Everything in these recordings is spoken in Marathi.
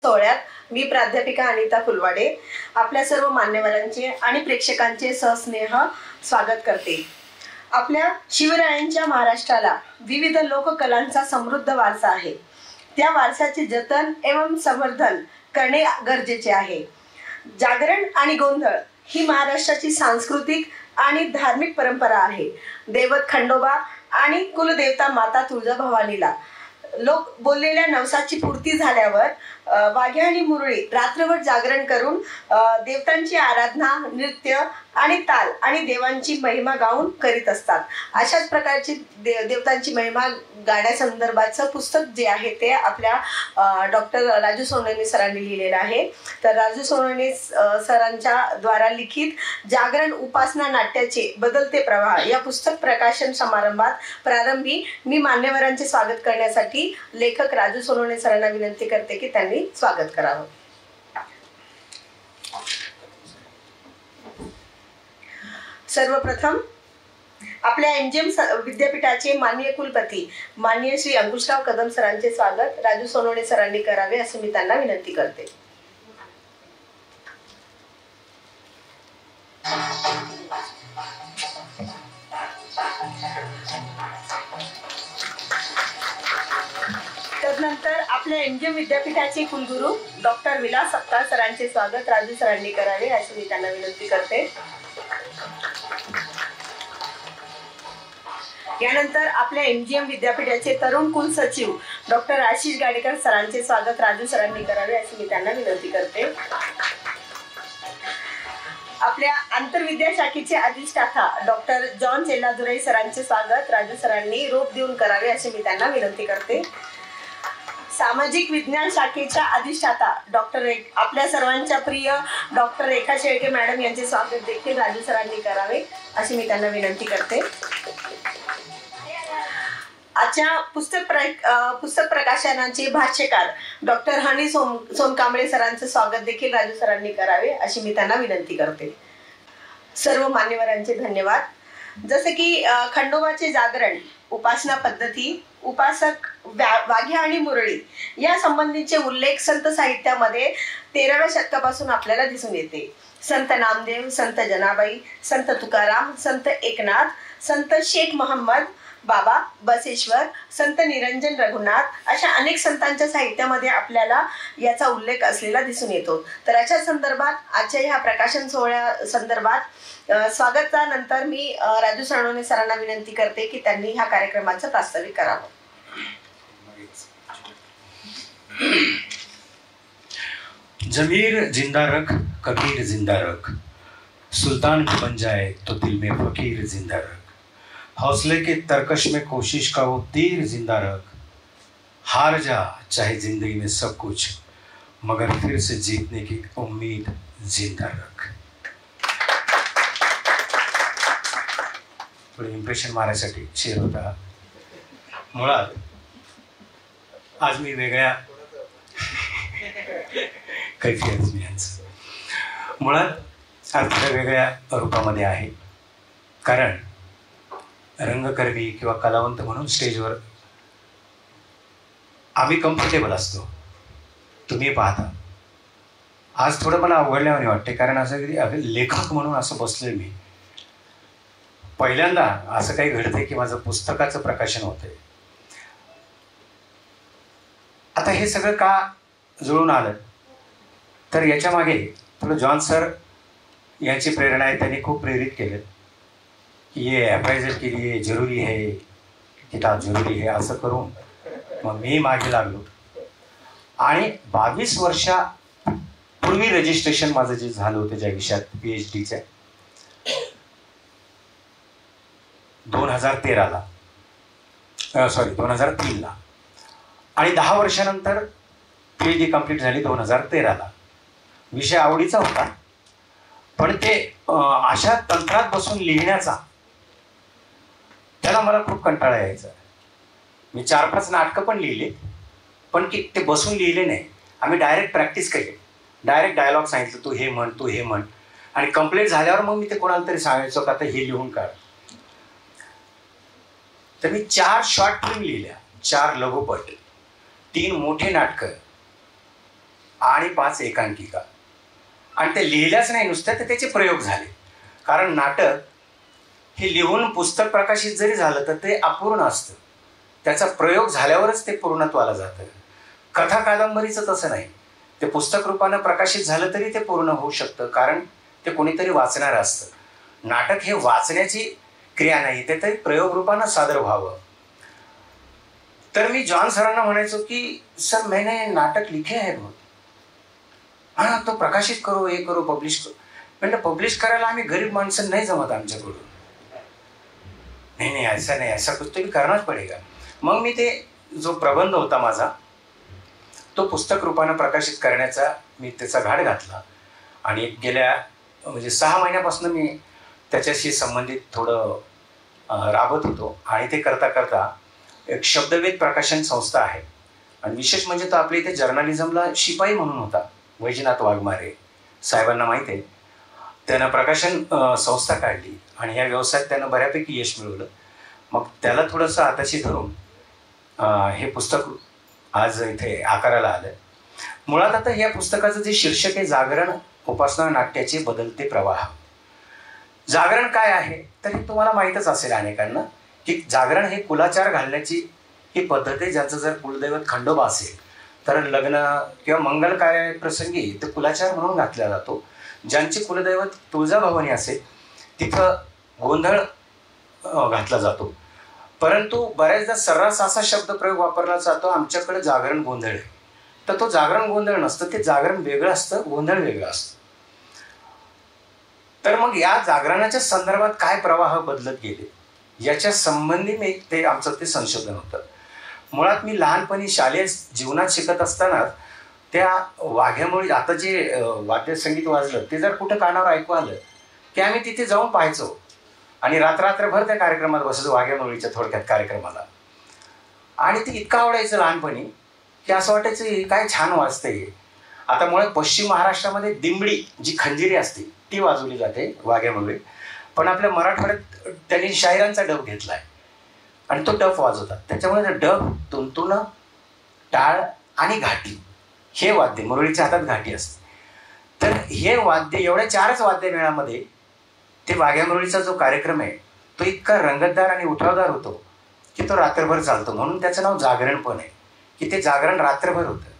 सोहळ्यात मी प्राध्यापिका अनिता फुलवाडे आपल्या सर्व मान्यवरांचे आणि प्रेक्षकांचे सहस्नेह स्वागत करते। आपल्या शिवरायांच्या महाराष्ट्राला विविध लोककलांचा समृद्ध वारसा आहे। त्या वारसाचे जतन एवं संवर्धन करणे गरजेचे आहे। जागरण आणि गोंधळ ही महाराष्ट्राची सांस्कृतिक आणि धार्मिक परंपरा आहे। दैवत खंडोबा आणि कुलदेवता माता तुळजाभवानीला लोक बोललेल्या नवसाची पूर्ती झाल्यावर वाघ्या आणि मुरळी रात्रभर जागरण करून देवतांची आराधना, नृत्य आणि ताल आणि देवांची महिमा गाऊन करीत असतात। अशाच प्रकारची देवतांची महिमा गाण्यासंदर्भाचं पुस्तक जे आहे ते आपल्या डॉक्टर राजू सोनवणे सरांनी लिहिलेलं आहे। तर राजू सोनवणे सरांच्या द्वारा लिखित जागरण उपासना नाट्याचे बदलते प्रवाह या पुस्तक प्रकाशन समारंभात प्रारंभी मी मान्यवरांचे स्वागत करण्यासाठी लेखक राजू सोनवणे सरांना विनंती करते की त्यांनी स्वागत करावं। सर्वप्रथम आपल्या एमजीएम विद्यापीठाचे माननीय कुलपती माननीय श्री अंकुशराव कदम सरांचे स्वागत राजू सोनवणे सरांनी करावे असे मी त्यांना विनंती करते। तदनंतर आपल्या एमजीएम विद्यापीठाचे कुलगुरू डॉक्टर विलास सपकाळ सरांचे स्वागत राजू सरांनी करावे अशी मी त्यांना विनंती करते। यानंतर आपल्या एमजीएम विद्यापीठाचे तरुण कुलसचिव डॉक्टर आशिष गाडेकर सरांचे स्वागत राजू सरांनी करावे अशी मी त्यांना विनंती करते। आपल्या आंतरविद्या शाखेचे अधिष्ठाता डॉक्टर जॉन चेल्लादुराई सरांचे स्वागत राजू सरांनी रोप देऊन करावे अशी मी त्यांना विनंती करते। सामाजिक विज्ञान शाखेच्या अधिष्ठाता डॉक्टर आपल्या सर्वांच्या प्रिय डॉक्टर रेखा शेळके मॅडम यांचे स्वागत देखील राजू सरांनी करावे अशी मी त्यांना विनंती करते। आजच्या पुस्तक प्रकाशनाचे भाष्यकार डॉक्टर हनी सोनकांबळे सरांचे स्वागत देखील राजू सरांनी करावे अशी मी त्यांना विनंती करते। सर्व मान्यवरांचे धन्यवाद। जसे की खंडोबाचे जागरण, उपासना पद्धती, उपासक, वाघ्या आणि मुरळी या संबंधीचे उल्लेख संत साहित्यामध्ये 13व्या शतकापासून आपल्याला दिसून येते। संत नामदेव, संत जनाबाई, संत तुकाराम, संत एकनाथ, संत शेख मोहम्मद, बाबा बसेश्वर, संत निरंजन रघुनाथ अशा अनेक संतांच्या साहित्यामध्ये आपल्याला याचा उल्लेख असलेला दिसून येतो। तर अशा संदर्भात आजच्या ह्या प्रकाशन सोहळ्या संदर्भात स्वागतानंतर मी राजू सोनवणे सरांना विनंती करते की त्यांनी ह्या कार्यक्रमाचं प्रास्ताविक करावं। जमीर जिंदा रख, कबीर जिंदा रख, सुल्तान भी बन जाए तो दिल में फकीर जिंदा रख, हौसले के तरकश में कोशिश का वो तीर जिंदा रख, हार जा चाहे जिंदगी में सब कुछ मगर फिर से जीतने की उम्मीद जिंदा रख। थोडं इम्प्रेशन मारायसाठी शेर होता। मुळात आज मी वेगळ्या कैफियत मी यांचं मुळात आज वेगळ्या रूपामध्ये आहे, कारण रंगकर्मी किंवा कलावंत म्हणून स्टेजवर आम्ही कम्फर्टेबल असतो, तुम्ही पाहता। आज थोडं मला अवघडल्यावानी वाटते, कारण असं लेखक म्हणून असं बसलोय मी, पहिल्यांदा असं काही घडतंय की माझं पुस्तकाचं प्रकाशन होतंय। आता हे सगळं का जुळून आलं तर याच्या मागे थोडं जॉन सर यांची प्रेरणा आहे। त्यांनी खूप प्रेरित केलं कि ये अप्राइजल के लिए जरूरी है, किताब जरूरी है, असं करून मग मी मागे लागलो आणि 22 वर्षापूर्वी रजिस्ट्रेशन माझं जे झालं होतं ज्या विषयात PhDच्या 2013ला 2003ला आणि 10 वर्षानंतर PhD कंप्लीट झाली 2013ला। विषय आवडीचा होता, पण ते अशा तंत्रात बसून लिहिण्याचा त्याला मला खूप कंटाळा यायचा। मी 4-5 नाटकं पण लिहिली, पण की ते बसून लिहिले नाही। आम्ही डायरेक्ट प्रॅक्टिस केली, डायरेक्ट डायलॉग सांगितलं, तू हे म्हण, तू हे म्हण, आणि कंप्लीट झाल्यावर मग मी ते कोणाला तरी सांगायचो का आता हे लिहून काढ। तर मी 4 शॉर्ट फिल्म लिहिल्या, 4 लघुपट, 3 मोठे नाटकं आणि 5 एकांकिका. आणि ते लिहिल्याच नाही नुसत्या, तर त्याचे प्रयोग झाले. कारण नाटक हे लिहून पुस्तक प्रकाशित जरी झालं तर ते अपूर्ण असतं, त्याचा प्रयोग झाल्यावरच ते पूर्णत्वाला जातं. कथा कादंबरीचं तसं नाही, ते पुस्तक रूपानं प्रकाशित झालं तरी ते पूर्ण होऊ शकतं, कारण ते कोणीतरी वाचणारं असतं. नाटक हे वाचण्याची क्रिया नाही, ते तरी प्रयोग रूपानं सादर व्हावं. तर मी जॉन सरांना म्हणायचो की सर मैंने नाटक लिखे है बहुत, हाँ तो प्रकाशित करो, हे करो, पब्लिश करो. म्हणजे पब्लिश करायला आम्ही गरीब माणसं नाही जमत आमच्याकडून. नाही ऐसा नाही, ऐसा कुछ तो भी करनाच पडेगा. मग मी ते जो प्रबंध होता माझा तो पुस्तक रूपानं प्रकाशित करण्याचा मी त्याचा घाट घातला. आणि गेल्या म्हणजे 6 महिन्यापासून मी त्याच्याशी संबंधित थोडं राबत होतो. आणि ते करता करता एक शब्दवेध प्रकाशन संस्था आहे, आणि विशेष म्हणजे तो आपल्या इथे जर्नलिझमला शिपाई म्हणून होता, वैजनाथ वाघमारे साहेबांना माहीत आहे. त्यानं प्रकाशन संस्था काढली आणि ह्या व्यवसायात त्यानं बऱ्यापैकी यश मिळवलं. मग त्याला थोडंसं हाताशी धरून हे पुस्तक आज इथे आकाराला आलं. मुळात आता या पुस्तकाचं जे शीर्षक आहे, जागरण उपासना नाट्याचे बदलते प्रवाह. जागरण काय आहे तर हे तुम्हाला माहीतच असेल अनेकांना, की जागरण हे कुलाचार घालण्याची ही पद्धत आहे. ज्याचं जर कुलदैवत खंडोबा असेल तर लग्न किंवा मंगल कार्य प्रसंगी तो कुलाचार म्हणून घातला जातो. ज्यांची कुलदैवत तुळजाभवानी असेल तिथं गोंधळ घातला जातो. परंतु बऱ्याचदा सर्रास असा शब्दप्रयोग वापरला जातो, आमच्याकडे जागरण गोंधळ आहे. तर तो जागरण गोंधळ नसतं, ते जागरण वेगळं असतं, गोंधळ वेगळं असतं. तर मग या जागरणाच्या संदर्भात काय प्रवाह बदलत गेले याच्या संबंधी मी ते आमचं ते संशोधन होतं. मुळात मी लहानपणी शालेय जीवनात शिकत असताना त्या वाघ्यामुळे आता जे वाद्यसंगीत वाजलं ते जर कुठं कानावर ऐकू आलं की आम्ही तिथे जाऊन पाहायचो आणि रात्रभर त्या कार्यक्रमात बसायचो, वाघ्यामुळीच्या थोडक्यात कार्यक्रमाला. आणि ते इतकं आवडायचं लहानपणी की असं वाटायचं काय छान वाजतंय. आता मुळात पश्चिम महाराष्ट्रामध्ये दिंबडी जी खंजिरी असते ती वाजवली जाते वाघ्यामुळे, पण आपल्या मराठवाड्यात त्यांनी शाहिरांचा डब घेतलाय आणि तो डब वाजवतात. त्याच्यामुळे डब, तुंतुणं, टाळ आणि घाटी हे वाद्य, मुरळीच्या हातात घाटी असते. तर हे वाद्य, एवढ्या 4च वाद्यमेळामध्ये ते वाघ्यामुरळीचा जो कार्यक्रम आहे तो इतका रंगतदार आणि उठावदार होतो की तो रात्रभर चालतो. म्हणून त्याचं नाव जागरण पण आहे, की ते जागरण रात्रभर होतं.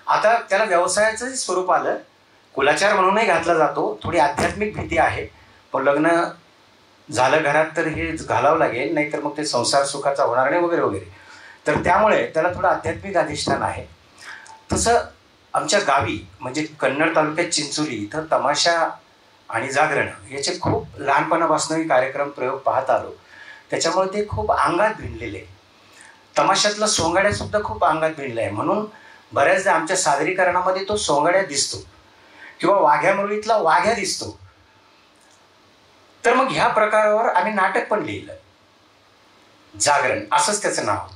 आता त्याला व्यवसायाचं स्वरूप आलं, कुलाचार म्हणूनही घातला जातो. थोडी आध्यात्मिक भीती आहे, पण लग्न झालं घरात तर हे घालावं लागेल, नाहीतर मग ते संसार सुखाचा होणार नाही वगैरे वगैरे. तर त्यामुळे त्याला थोडं आध्यात्मिक अधिष्ठान आहे. तसं आमच्या गावी म्हणजे कन्नड तालुक्यात चिंचोली इथं तमाशा आणि जागरण याचे खूप लहानपणापासून कार्यक्रम प्रयोग पाहत आलो. त्याच्यामुळे ते खूप अंगात भिनलेले. तमाशातला सोंगाड्यासुद्धा खूप अंगात भिनला आहे. म्हणून बऱ्याचदा आमच्या सादरीकरणामध्ये तो सोंगाड्या दिसतो किंवा वाघ्यामुरळीतला वाघ्या दिसतो. तर मग ह्या प्रकारावर आम्ही नाटक पण लिहिलं, जागरण असंच त्याचं नाव.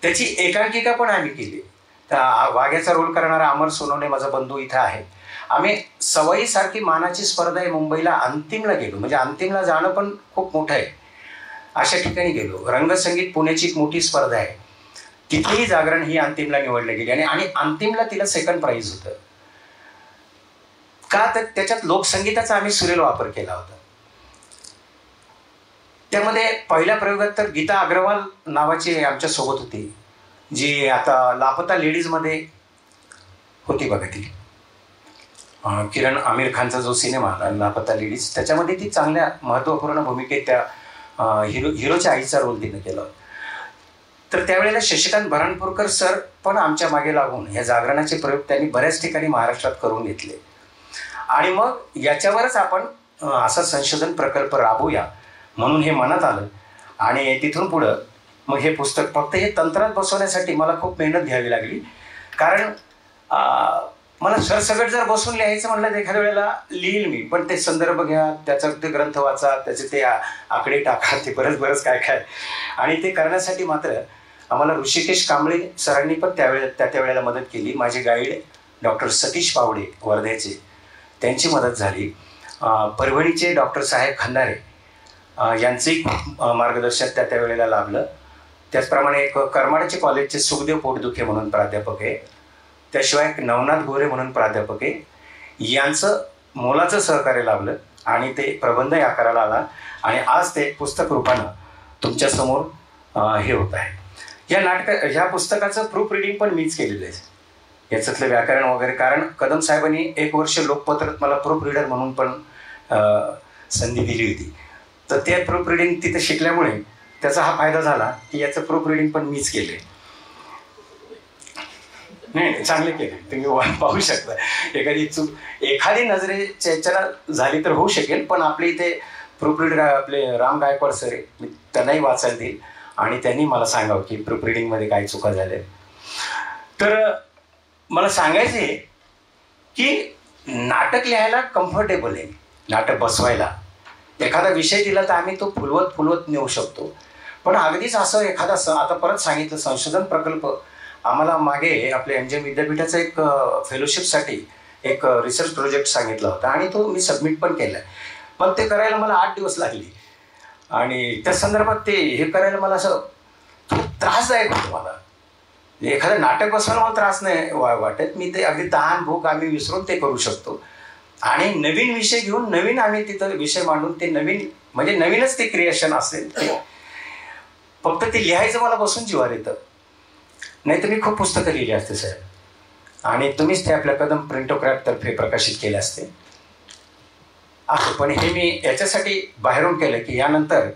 त्याची एकांकिका पण आम्ही केली. वाघ्याचा रोल करणारा अमर सोनवणे माझा बंधू इथं आहे. आम्ही सवयीसारखी मानाची स्पर्धा आहे मुंबईला अंतिमला गेलो, म्हणजे अंतिमला जाणं पण खूप मोठं आहे, अशा ठिकाणी गेलो. रंगसंगीत पुण्याची एक मोठी स्पर्धा आहे, तिथेही जागरण ही अंतिमला निवडली गेली आणि अंतिमला तिला 2nd प्राइज होतं. का तर त्याच्यात लोकसंगीताचा आम्ही सुरेल वापर केला होता. त्यामध्ये पहिल्या प्रयोगात तर गीता अग्रवाल नावाची आमच्या सोबत होती, जी आता लापता लेडीजमध्ये होती बघा. ती किरण आमिर खानचा जो सिनेमा लापता लेडीज, त्याच्यामध्ये ती चांगल्या महत्त्वपूर्ण भूमिकेत त्या हिरोच्या आईचा रोल तिने केला. तर त्यावेळेला शशिकांत भरणपूरकर सर पण आमच्या मागे लागून या जागरणाचे प्रयोग त्यांनी बऱ्याच ठिकाणी महाराष्ट्रात करून घेतले. आणि मग याच्यावरच आपण असा संशोधन प्रकल्प राबवूया म्हणून हे मनात आलं. आणि तिथून पुढं मग हे पुस्तक फक्त हे तंत्रात बसवण्यासाठी मला खूप मेहनत घ्यावी लागली. कारण मला सरसकट जर बसून लिहायचं म्हटलं तर एखाद्या वेळेला लिहिल मी, पण ते संदर्भ घ्या, त्याचा ते ग्रंथ वाचा, त्याचे ते आकडे टाका, ते बरंच काय काय. आणि ते करण्यासाठी मात्र आम्हाला ऋषिकेश कांबळे सरांनी पण त्या वेळेला मदत केली. माझे गाईड डॉक्टर सतीश पावडे वर्ध्याचे, त्यांची मदत झाली. परभणीचे डॉक्टर साहेब खंदारे यांचंही मार्गदर्शन त्या वेळेला लाभलं. त्याचप्रमाणे एक करमाडाचे कॉलेजचे सुखदेव पोटदुखे म्हणून प्राध्यापक आहे, त्याशिवाय नवनाथ गोरे म्हणून प्राध्यापक आहे, यांचं मोलाचं सहकार्य लाभलं आणि ते प्रबंधही आकाराला आला आणि आज ते पुस्तक रूपानं तुमच्यासमोर हे होत आहे. ह्या पुस्तकाचं प्रूफ रिडिंग पण मीच केलेलं आहे, याच्यातलं व्याकरण वगैरे. कारण कदम साहेबांनी 1 वर्ष लोकपत्रात मला प्रूफ रिडर म्हणून पण संधी दिली होती. तर ते प्रूफ रिडिंग तिथे शिकल्यामुळे त्याचा हा फायदा झाला की याचं प्रूफ रिडिंग पण मीच केले. नाही, चांगले केले, तुम्ही पाहू शकता. एखादी नजरेच्या याच्याला झाली तर होऊ शकेल, पण आपले इथे प्रूफ रिडर आपले राम गायकवाड सर आहे, मी त्यांनाही वाचायला देईल आणि त्यांनी मला सांगावं की प्रूफ रिडिंगमध्ये काय चुका झाल्या. तर मला सांगायचं आहे की नाटक लिहायला कम्फर्टेबल आहे, नाटक बसवायला. एखादा विषय दिला तर आम्ही तो फुलवत नेऊ शकतो. पण अगदीच असं एखादा आता परत सांगितलं, संशोधन प्रकल्प आम्हाला मागे आपल्या MGM विद्यापीठाचा एक फेलोशिपसाठी एक रिसर्च प्रोजेक्ट सांगितला होता आणि तो मी सबमिट पण केला आहे. पण ते करायला मला 8 दिवस लागले आणि त्या संदर्भात ते हे करायला मला असं खूप त्रासदायक होतं. मला एखादं नाटक बसवायला मला त्रास नाही वाटत. मी ते अगदी तहान भूक आम्ही विसरून ते करू शकतो आणि नवीन विषय घेऊन नवीन आम्ही तिथं विषय मांडून ते नवीन म्हणजे नवीनच ते क्रिएशन असेल. फक्त ते लिहायचं मला बसून जिवार येतं. नाही तर मी खूप पुस्तकं लिहिली असते साहेब आणि तुम्हीच ते आपल्या कदम प्रिंटोक्रॅट तर्फे प्रकाशित केले असते असं. पण हे मी याच्यासाठी बाहेरून केलं की यानंतर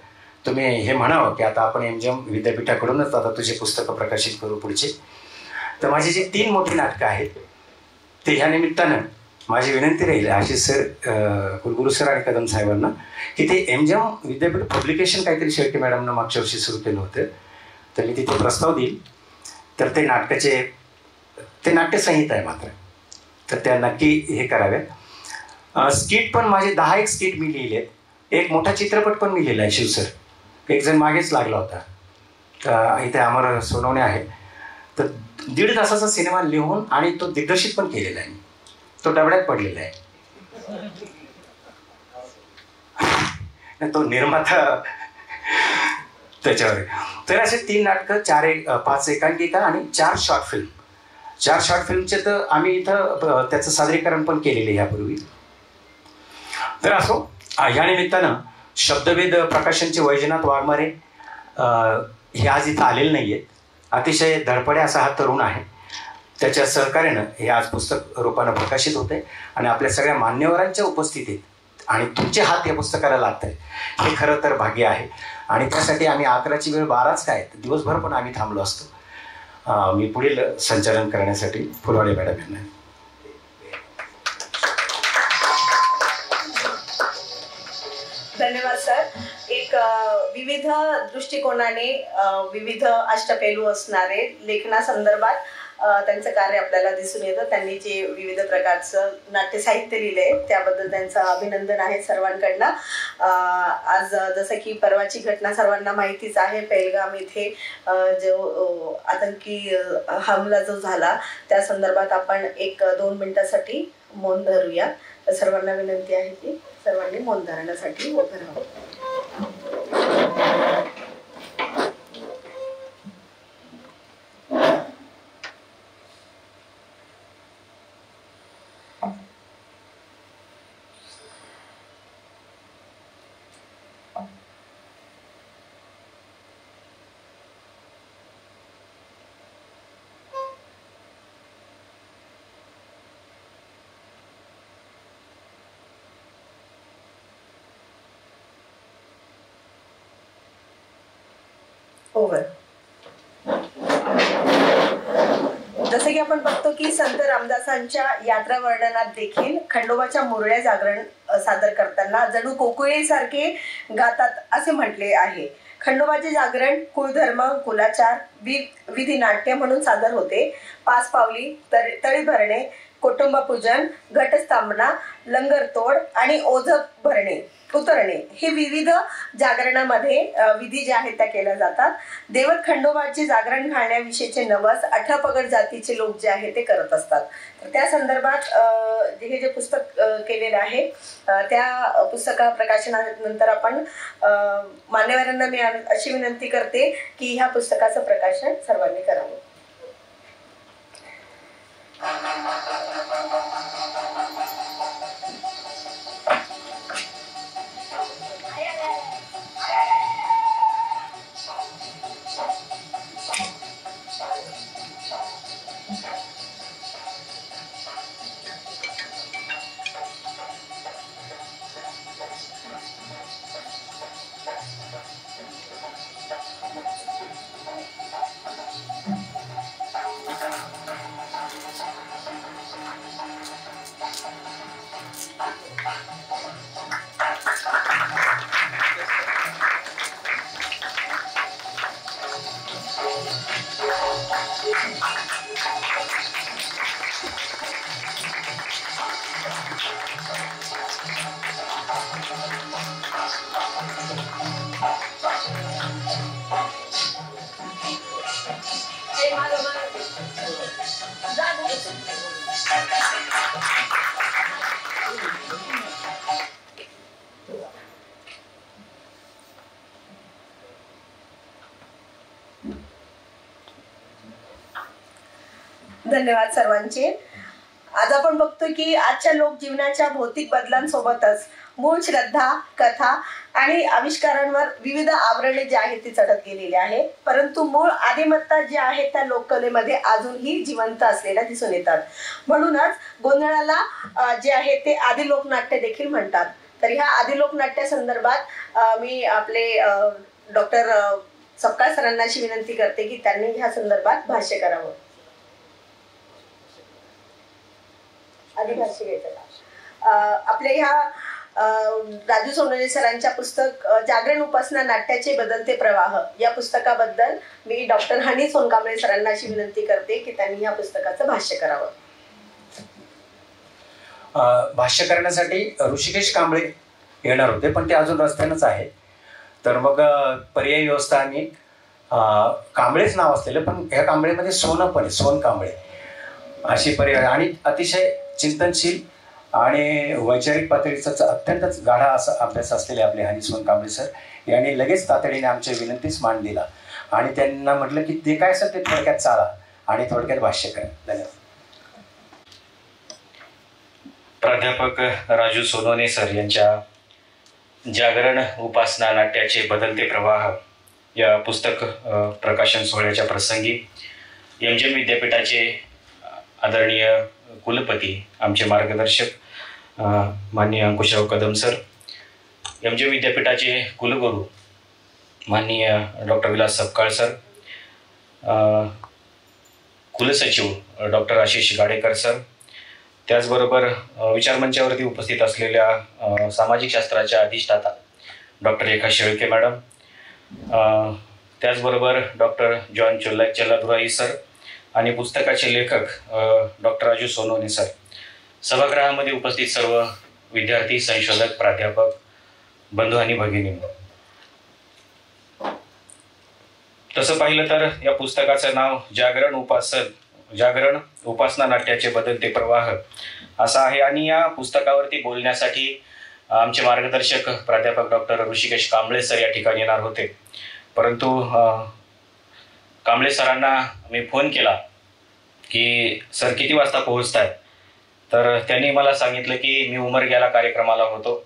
तुम्ही हे म्हणावं की आता आपण MGM विद्यापीठाकडूनच आता तुझे पुस्तकं प्रकाशित करू पुढचे. तर माझी जी 3 मोठी नाटकं आहेत ते ह्या निमित्तानं माझी विनंती राहील आशिष सर, कुलगुरू सर आणि कदम साहेबांना की ते MGM विद्यापीठ पब्लिकेशन काहीतरी शेळके मॅडमनं मागच्या वर्षी सुरू केलं होतं, तर मी तिथे प्रस्ताव देईल. तर ते नाट्यसंहिता आहे मात्र, तर त्या नक्की हे कराव्यात. स्किट पण माझे 10 स्किट मी लिहिले आहेत. एक मोठा चित्रपट पण मी लिहिला आहे शिवसर, एक जण मागेच लागला होता. तर इथे अमर सोनवणे आहे. तर 1.5 तासाचा सिनेमा लिहून आणि तो दिग्दर्शित पण केलेला आहे. तो डबड्यात पडलेला आहे. तो निर्माता त्याच्यावर. तर असे 3 नाटकं, 5 एकांकिका आणि 4 शॉर्ट फिल्म. 4 शॉर्ट फिल्मचे तर आम्ही इथं त्याचं सादरीकरण पण केलेलं आहे यापूर्वी. तर असो, ह्या निमित्तानं शब्दवेद प्रकाशनचे वैजनाथ वाघमारे हे आज इथं आलेले नाही आहेत. अतिशय धडपडे असा हा तरुण आहे. त्याच्या सहकार्यानं हे आज पुस्तक रूपानं प्रकाशित होते आणि आपल्या सगळ्या मान्यवरांच्या उपस्थितीत आणि तुमचे हात या पुस्तकाला लागत आहे हे खरं तर भाग्य आहे. आणि त्यासाठी आम्ही 11ची वेळ 12च काय दिवसभर पण आम्ही थांबलो असतो. मी पुढील संचालन करण्यासाठी फुलवाडे मॅडम यांना. धन्यवाद सर. एक विविध दृष्टिकोनाने विविध अष्टपैलू असणारे लेखनासंदर्भात त्यांचं कार्य आपल्याला दिसून येतं. त्यांनी जे विविध प्रकारचं नाट्यसाहित्य लिहिलंय त्याबद्दल त्यांचं अभिनंदन आहे सर्वांकडनं. आज जसं की परवाची घटना सर्वांना माहितीच आहे, पेहलगाम इथे जो आतंकी हमला जो झाला त्या संदर्भात आपण 1-2 मिनिटासाठी मौन धरूया. सर्वांना विनंती आहे की सर्वांनी मौन धरण्यासाठी उभं राहावं. ओव्हर. जसं की आपण बघतो की संत रामदासांच्या यात्रा वर्णनात देखील खंडोबाच्या मुरळ्या जागरण सादर करताना जणू कोकिळेसारखे गातात असे म्हटले आहे. खंडोबाचे जागरण कुळधर्म, कुलाचार, विधिनाट्य म्हणून सादर होते. 5 पावली, तळी भरणे, कुटुंबपूजन, घटस्थापना, लंगरतोड आणि ओझ भरणे उतरणे हे विविध जागरणामध्ये विधी ज्या आहेत त्या केल्या जातात. देवत खंडोबाचे जागरण घालण्याविषयीचे नवस 18 पगड जातीचे लोक जे आहेत ते करत असतात. तर त्या संदर्भात हे जे पुस्तक केलेलं आहे त्या पुस्तका प्रकाशनानंतर आपण मान्यवरांना मी अशी विनंती करते की ह्या पुस्तकाचं प्रकाशन सर्वांनी करावं. धन्यवाद सर्वांचे. आज आपण बघतो की आजच्या लोकजीवनाच्या भौतिक बदलांसोबतच मूळ श्रद्धा, कथा आणि आविष्कारांवर विविध आवरणे जी आहेत ती चढत गेलेली आहे, परंतु मूळ आदिमत्ता ज्या आहेत त्या लोककलेमध्ये अजूनही जिवंत असलेल्या दिसून येतात. म्हणूनच गोंधळाला जे आहे ते आदी लोकनाट्य देखील म्हणतात. तर ह्या आदी लोकनाट्या संदर्भात मी आपले डॉक्टर सपकाळ सरांना अशी विनंती करते की त्यांनी ह्या संदर्भात भाष्य करावं. आपल्या ह्या राजू सोनवणे सरांच्या पुस्तक जागरण उपासना नाट्याचे बदलते प्रवाह या पुस्तकाबद्दल मी डॉक्टर हनी सोनकांबळे सरांना अशी विनंती करते की त्यांनी या पुस्तकाचं भाष्य करावं. भाष्य करण्यासाठी ऋषिकेश कांबळे येणार होते, पण ते अजून रस्त्यानंच आहे. तर मग पर्यायी व्यवस्था आणि कांबळेच नाव असलेलं, पण ह्या कांबळेमध्ये सोनं पण आहे, सोन कांबळे अशी पर्याय. आणि अतिशय चिंतनशील आणि वैचारिक पातळीचा अत्यंतच गाढा असा अभ्यास असलेले आपले हनी सोनकांबळे सर यांनी लगेच तातडीने आमच्या विनंतीच मान दिला आणि त्यांना म्हटलं की ते काय सर ते थोडक्यात चाला आणि थोडक्यात भाष्य करा. धन्यवाद. प्राध्यापक राजू सोनवणे सर यांच्या जागरण उपासना नाट्याचे बदलते प्रवाह या पुस्तक प्रकाशन सोहळ्याच्या प्रसंगी एमजीएम विद्यापीठाचे आदरणीय कुलपती, आमचे मार्गदर्शक माननीय अंकुशराव कदम सर, एमजीएम विद्यापीठाचे कुलगुरू माननीय डॉक्टर विलास सपकाळ सर, कुलसचिव डॉक्टर आशिष गाडेकर सर, त्याचबरोबर विचारमंचावरती उपस्थित असलेल्या सामाजिक शास्त्राच्या अधिष्ठाता डॉक्टर रेखा शेळके मॅडम, त्याचबरोबर डॉक्टर जॉन चल्लादुराई सर आणि पुस्तकाचे लेखक डॉक्टर राजू सोनवणे सर, सभागृहामध्ये उपस्थित सर्व विद्यार्थी, संशोधक, प्राध्यापक, बंधू आणि भगिनी. तसं पाहिलं तर या पुस्तकाचं नाव जागरण उपासना नाट्याचे बदलते प्रवाह असं आहे आणि या पुस्तकावरती बोलण्यासाठी आमचे मार्गदर्शक प्राध्यापक डॉक्टर ऋषिकेश कांबळे सर या ठिकाणी येणार होते, परंतु कांबळे सरांना मी फोन केला की सर किती वाजता पोहोचताय, तर त्यांनी मला सांगितलं की मी उमरग्याला कार्यक्रमाला होतो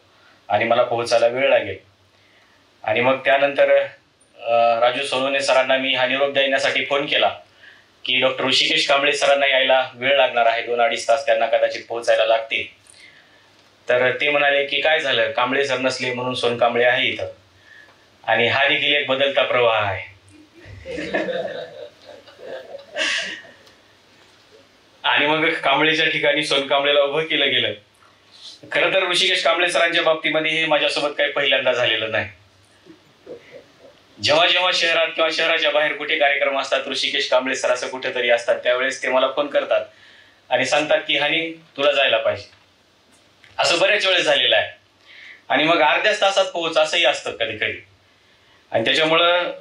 आणि मला पोहोचायला वेळ लागेल. आणि मग त्यानंतर राजू सोनवणे सरांना मी हा निरोप देण्यासाठी फोन केला की डॉक्टर ऋषिकेश कांबळे सरांना यायला वेळ लागणार आहे, 2-2.5 तास त्यांना कदाचित पोहोचायला लागतील. तर ते म्हणाले की काय झालं, कांबळे सर नसले म्हणून सोनकांबळे आहे इथं आणि हा देखील एक बदलता प्रवाह आहे. आणि मग कांबळेच्या ठिकाणी सोनकांबळेला उभं केलं गेलं. खरं तर ऋषिकेश कांबळे सरांच्या बाबतीमध्ये हे माझ्यासोबत काही पहिल्यांदा झालेलं नाही. जेव्हा जेव्हा शहरात किंवा शहराच्या बाहेर कुठे कार्यक्रम असतात, ऋषिकेश कांबळे सर असं कुठेतरी असतात, त्यावेळेस ते मला फोन करतात आणि सांगतात की हनी तुला जायला पाहिजे. असं बऱ्याच वेळेस झालेलं आहे आणि मग अर्ध्याच तासात पोहोच असंही असतं कधी कधी. आणि त्याच्यामुळं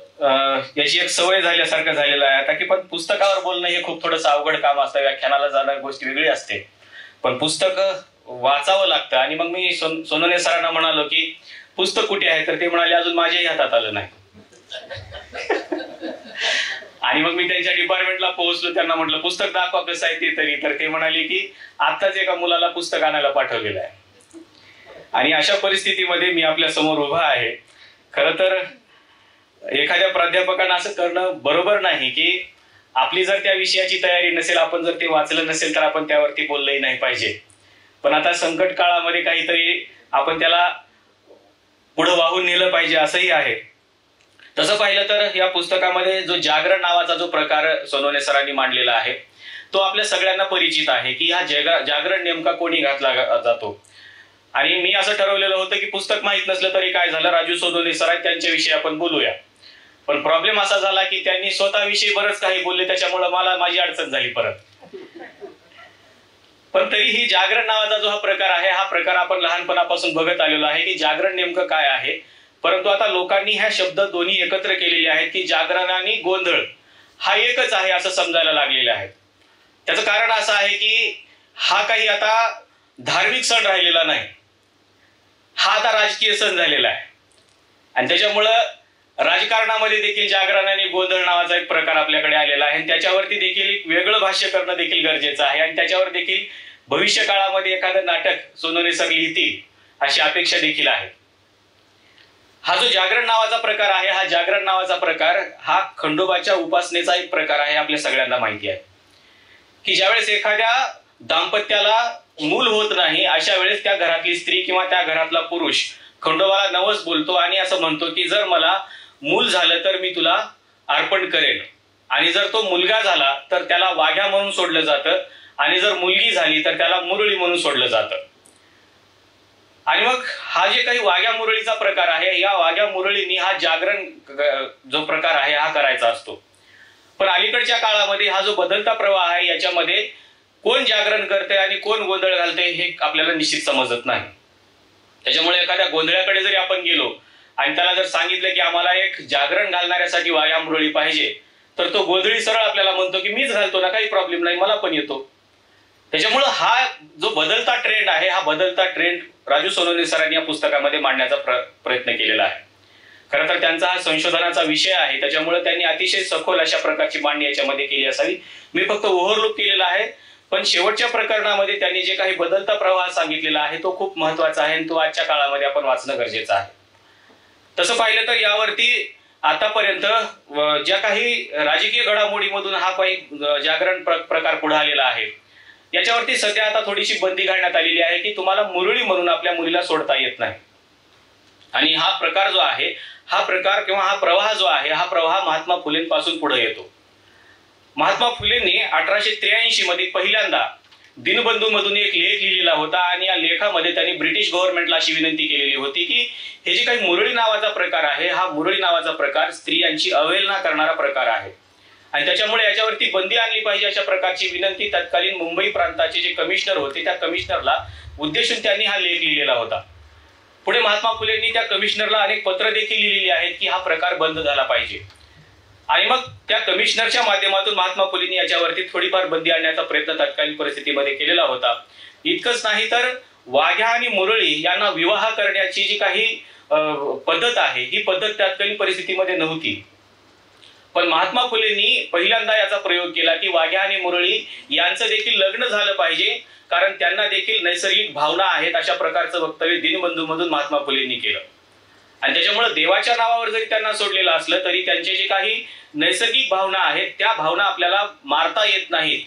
याची एक सवय झाल्यासारखं झालेलं आहे आता की. पण पुस्तकावर बोलणं हे खूप थोडंसं अवघड काम असतं, व्याख्यानाला जाणं गोष्ट वेगळी असते, पण पुस्तक वाचावं लागतं. आणि मग मी सोनवणे सरांना म्हणालो की पुस्तक कुठे आहे, तर ते म्हणाले अजून माझ्याही हातात आलं नाही. आणि मग मी त्यांच्या डिपार्टमेंटला पोहोचलो, त्यांना म्हटलं पुस्तक दाखवा कसं आहे ते तरी. तर ते म्हणाले की आत्ताच एका मुलाला पुस्तक आणायला पाठवलेलं आहे. आणि अशा परिस्थितीमध्ये मी आपल्या समोर उभा आहे. खरं तर एखाद्या प्राध्यापकांना असं करणं बरोबर नाही की आपली जर त्या विषयाची तयारी नसेल, आपण जर ते वाचलं नसेल तर आपण त्यावरती बोललंही नाही पाहिजे. पण आता संकट काळामध्ये काहीतरी आपण त्याला पुढे वाहून नेलं पाहिजे असंही आहे. तसं पाहिलं तर या पुस्तकामध्ये जो जागरण नावाचा जो प्रकार सोनवणे सरांनी मांडलेला आहे तो आपल्या सगळ्यांना परिचित आहे की हा जागरण नेमका कोणी घातला जातो. आणि मी असं ठरवलेलं होतं की पुस्तक माहित नसलं तरी काय झालं, राजू सोनवणे सर आहेत त्यांच्याविषयी आपण बोलूया. पण प्रॉब्लेम असा झाला की त्यांनी स्वतःविषयी बरंच काही बोलले, त्याच्यामुळे मला माझी अडचण झाली परत. पण तरीही जागरण नावाचा जो हा प्रकार आहे, हा प्रकार आपण लहानपणापासून बघत आलेलो आहे की जागरण नेमकं काय आहे. परंतु आता लोकांनी ह्या शब्द दोन्ही एकत्र केलेले आहेत की जागरण आणि गोंधळ हा एकच आहे असं समजायला लागलेले आहे. त्याचं कारण असं आहे की हा काही आता धार्मिक सण राहिलेला नाही, हा आता राजकीय सण झालेला आहे. आणि त्याच्यामुळं राजकारणामध्ये देखील जागरण आणि गोंधळ नावाचा एक प्रकार आपल्याकडे आलेला आहे. आणि त्याच्यावरती देखील एक वेगळं भाष्य करणं देखील गरजेचं आहे. आणि त्याच्यावर देखील भविष्य काळामध्ये एखादं नाटक सोनवणे सर लिहितील अशी अपेक्षा देखील आहे. हा जो जागरण नावाचा प्रकार आहे, हा जागरण नावाचा प्रकार हा खंडोबाच्या उपासनेचा एक प्रकार आहे. आपल्या सगळ्यांना माहिती आहे की ज्यावेळेस एखाद्या दाम्पत्याला मूल होत नाही अशा वेळेस त्या घरातली स्त्री किंवा त्या घरातला पुरुष खंडोबाला नवस बोलतो आणि असं म्हणतो की जर मला मूल झालं तर मी तुला अर्पण करेन. आणि जर तो मुलगा झाला तर त्याला वाघ्या म्हणून सोडलं जातं, आणि जर मुलगी झाली तर त्याला मुरळी म्हणून सोडलं जातं. आणि मग हा जे काही वाघ्या मुरळीचा प्रकार आहे, या वाघ्या मुरळींनी हा जागरण जो प्रकार आहे हा करायचा असतो. पण अलीकडच्या काळामध्ये हा जो बदलता प्रवाह आहे याच्यामध्ये कोण जागरण करते आणि कोण गोंधळ घालते हे आपल्याला निश्चित समजत नाही. त्याच्यामुळे एखाद्या गोंधळाकडे जरी आपण गेलो आणि त्याला जर सांगितलं की आम्हाला एक जागरण घालणाऱ्यासाठी वाघ्या मुरळी पाहिजे, तर तो गोंधळी सरळ आपल्याला म्हणतो की मीच घालतो ना, काही प्रॉब्लेम नाही, मला पण येतो. त्याच्यामुळं हा जो बदलता ट्रेंड आहे, हा बदलता ट्रेंड राजू सोनवणे सरांनी या पुस्तकामध्ये मांडण्याचा प्रयत्न केलेला आहे. खरं तर त्यांचा हा संशोधनाचा विषय आहे, त्याच्यामुळे त्यांनी अतिशय सखोल अशा प्रकारची मांडणी याच्यामध्ये केली असावी. मी फक्त ओव्हरलुक केलेला आहे. पण शेवटच्या प्रकरणामध्ये त्यांनी जे काही बदलता प्रवाह सांगितलेला आहे तो खूप महत्वाचा आहे आणि तो आजच्या काळामध्ये आपण वाचणं गरजेचं आहे. तसं पाहिलं तर यावरती आतापर्यंत ज्या काही राजकीय घडामोडीमधून हा काही जागरण प्रकार पुढे आलेला आहे, याच्यावरती सध्या आता थोडीशी बंदी घालण्यात आलेली आहे की तुम्हाला मुरळी म्हणून आपल्या मुलीला सोडता येत नाही. आणि हा प्रकार जो आहे, हा प्रकार किंवा हा प्रवाह जो आहे, हा प्रवाह महात्मा फुलेंपासून पुढे येतो. महात्मा फुलेंनी 1883 मध्ये पहिल्यांदा दिनबंधू मधून एक लेख लिहिलेला होता आणि या लेखामध्ये त्यांनी ब्रिटिश गव्हर्नमेंटला अशी विनंती केलेली होती की हे जे काही मुरळी नावाचा प्रकार आहे, हा मुरळी नावाचा प्रकार स्त्रियांची अवहेलना करणारा प्रकार आहे आणि त्याच्यामुळे याच्यावरती बंदी आणली पाहिजे अशा प्रकारची विनंती तत्कालीन मुंबई प्रांताचे जे कमिशनर होते त्या कमिशनरला उद्देशून त्यांनी हा लेख लिहिलेला होता. पुढे महात्मा फुलेंनी त्या कमिशनरला अनेक पत्र देखील लिहिलेली आहेत की हा प्रकार बंद झाला पाहिजे. आणि मग त्या कमिशनरच्या माध्यमातून महात्मा फुलेंनी याच्यावरती थोडीफार बंदी आणण्याचा प्रयत्न तत्कालीन परिस्थितीमध्ये केलेला होता. इतकंच नाही तर वाघ्या आणि मुरळी यांना विवाह करण्याची जी काही पद्धत आहे, ही पद्धत तत्कालीन परिस्थितीमध्ये नव्हती. पण महात्मा फुलेंनी पहिल्यांदा याचा प्रयोग केला की वाघ्या आणि मुरळी यांचं देखील लग्न झालं पाहिजे, कारण त्यांना देखील नैसर्गिक भावना आहेत अशा प्रकारचं वक्तव्य दिनबंधू मधून महात्मा फुलेंनी केलं. आणि त्याच्यामुळे देवाच्या नावावर जरी त्यांना सोडलेलं असलं तरी त्यांचे जे काही नैसर्गिक भावना आहेत त्या भावना आपल्याला मारता येत नाहीत,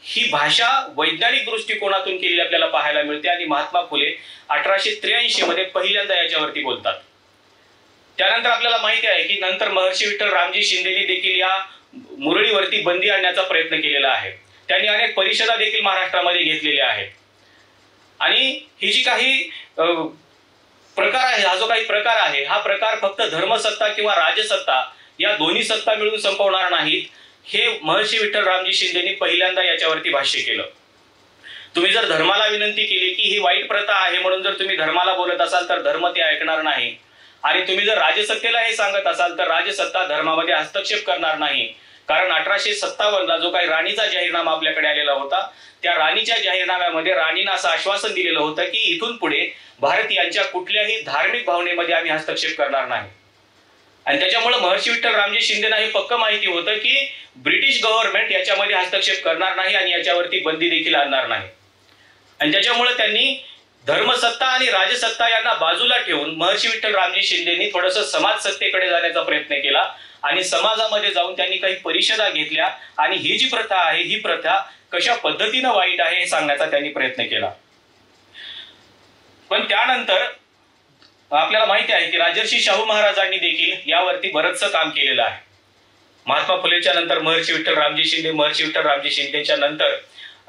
ही भाषा वैज्ञानिक दृष्टिकोनातून केलेली आपल्याला पाहायला मिळते. आणि महात्मा फुले 1883 मध्ये पहिल्यांदा याच्यावरती बोलतात. त्यानंतर आपल्याला माहिती आहे की नंतर महर्षी विठ्ठल रामजी शिंदेनी देखील या मुरळीवरती बंदी आणण्याचा प्रयत्न केलेला आहे. त्यांनी अनेक परिषदा देखील महाराष्ट्रामध्ये घेतलेल्या आहेत. आणि ही जी काही प्रकार आहे, हा जो काही प्रकार आहे, हा प्रकार फक्त धर्मसत्ता किंवा राजसत्ता या दोन्ही सत्ता मिळून संपवणार नाहीत, हे महर्षी विठ्ठल रामजी शिंदेनी पहिल्यांदा याच्यावरती भाष्य केलं. तुम्ही जर धर्माला विनंती केली की ही वाईट प्रथा आहे म्हणून जर तुम्ही धर्माला बोलत असाल तर धर्म ते ऐकणार नाही. आणि तुम्ही जर राजसत्तेला हे सांगत असाल तर राजसत्ता धर्मामध्ये हस्तक्षेप करणार नाही. कारण 1857ला जो काही राणीचा जाहीरनामा आपल्याकडे आलेला होता, त्या राणीच्या जाहीरनाम्यामध्ये राणीनं असं आश्वासन दिलेलं होतं की इथून पुढे भारतीयांच्या कुठल्याही धार्मिक भावनेमध्ये आम्ही हस्तक्षेप करणार नाही. आणि त्याच्यामुळे महर्षी विठ्ठल रामजी शिंदेना हे पक्क माहिती होतं की ब्रिटिश गव्हर्नमेंट याच्यामध्ये हस्तक्षेप करणार नाही आणि याच्यावरती बंदी देखील आणणार नाही. आणि त्याच्यामुळे त्यांनी धर्मसत्ता आणि राजसत्ता यांना बाजूला ठेवून महर्षी विठ्ठल रामजी शिंदेनी थोडंसं समाज सत्तेकडे जाण्याचा प्रयत्न केला आणि समाजामध्ये जाऊन त्यांनी काही परिषदा घेतल्या आणि ही जी प्रथा आहे ही प्रथा कशा पद्धतीनं वाईट आहे हे सांगण्याचा त्यांनी प्रयत्न केला. पण त्यानंतर आपल्याला माहिती आहे की राजर्षी शाहू महाराजांनी देखील यावरती बरंचसं काम केलेलं आहे. महात्मा फुलेच्या नंतर महर्षी विठ्ठल रामजी शिंदे, महर्षी विठ्ठल रामजी शिंदेच्या नंतर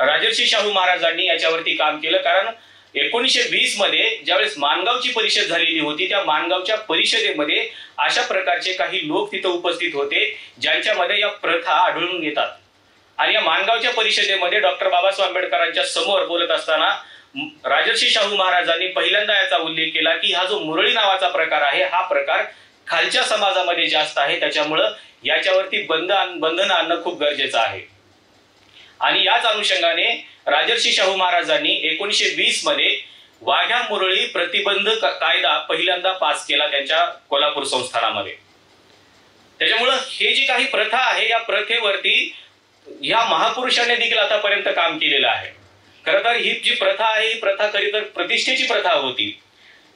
राजर्षी शाहू महाराजांनी याच्यावरती काम केलं. कारण 1920 मध्ये ज्यावेळेस माणगावची परिषद झालेली होती त्या माणगावच्या परिषदेमध्ये अशा प्रकारचे काही लोक तिथं उपस्थित होते ज्यांच्यामध्ये या प्रथा आढळून येतात. आणि या माणगावच्या परिषदेमध्ये डॉक्टर बाबासाहेब आंबेडकरांच्या समोर बोलत असताना राजर्षी शाहू महाराजांनी पहिल्यांदा याचा उल्लेख केला की हा जो मुरळी नावाचा प्रकार आहे हा प्रकार खालच्या समाजामध्ये जास्त आहे, त्याच्यामुळं याच्यावरती बंधन आणणं खूप गरजेचं आहे. आणि याच अनुषंगाने राजर्षी शाहू महाराजांनी 1920 मध्ये वाघ्या मुरळी प्रतिबंध कायदा पहिल्यांदा पास केला त्यांच्या कोल्हापूर संस्थानामध्ये. त्याच्यामुळं हे जी काही प्रथा आहे या प्रथेवरती या महापुरुषांनी देखील आतापर्यंत काम केलेलं आहे. खरं तर ही जी प्रथा आहे ही प्रथा खरी तर प्रतिष्ठेची प्रथा होती.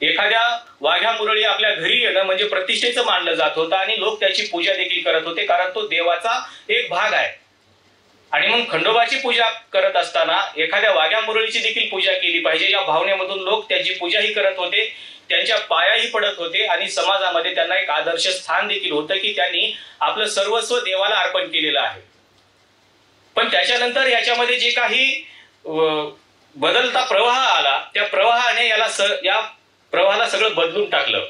एखाद्या वाघ्या मुरळी आपल्या घरी येणं म्हणजे प्रतिष्ठेचं मानलं जात होतं आणि लोक त्याची पूजा देखील करत होते कारण तो देवाचा एक भाग आहे. आणि मग खंडोबाची पूजा करत असताना एखाद्या वाघ्या मुरळीची देखील पूजा केली पाहिजे या भावनेमधून लोक त्याची पूजाही करत होते, त्यांच्या पायाही पडत होते आणि समाजामध्ये त्यांना एक आदर्श स्थान देखील होतं की त्यांनी आपलं सर्वस्व देवाला अर्पण केलेलं आहे. पण त्याच्यानंतर याच्यामध्ये जे काही बदलता प्रवाह आला त्या प्रवाहाने या प्रवाहाला सगळं बदलून टाकलं.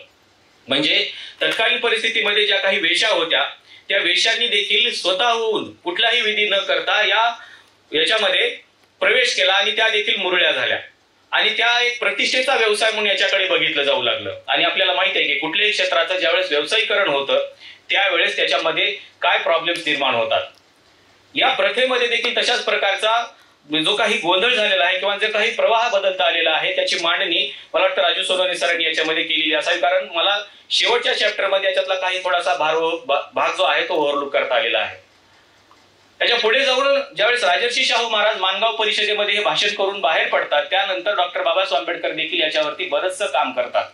म्हणजे तत्कालीन परिस्थितीमध्ये ज्या काही वेश्या होत्या त्या वेश्यांनी देखील स्वतःहून कुठलाही विधी न करता याच्यामध्ये प्रवेश केला आणि त्या देखील मुरळ्या झाल्या आणि त्या एक प्रतिष्ठेचा व्यवसाय म्हणून याच्याकडे बघितलं जाऊ लागलं. आणि आपल्याला माहिती आहे की कुठल्याही क्षेत्राचं ज्यावेळेस व्यावसायीकरण होतं त्यावेळेस त्याच्यामध्ये काय प्रॉब्लेम्स निर्माण होतात. या प्रथेमध्ये देखील तशाच प्रकारचा जो काही गोंधळ झालेला आहे किंवा जे काही प्रवाह बदलता आलेला आहे त्याची मांडणी मला वाटतं राजू सोनवणे सरांनी याच्यामध्ये केलेली असावी. कारण मला शेवटच्या चॅप्टरमध्ये याच्यातला काही थोडासा भाग जो आहे तो ओव्हरलुक करता आलेला आहे. त्याच्या पुढे जाऊन ज्यावेळेस राजर्षी शाहू महाराज माणगाव परिषदेमध्ये हे भाषण करून बाहेर पडतात त्यानंतर डॉक्टर बाबासाहेब आंबेडकर देखील याच्यावरती बरंचसं काम करतात.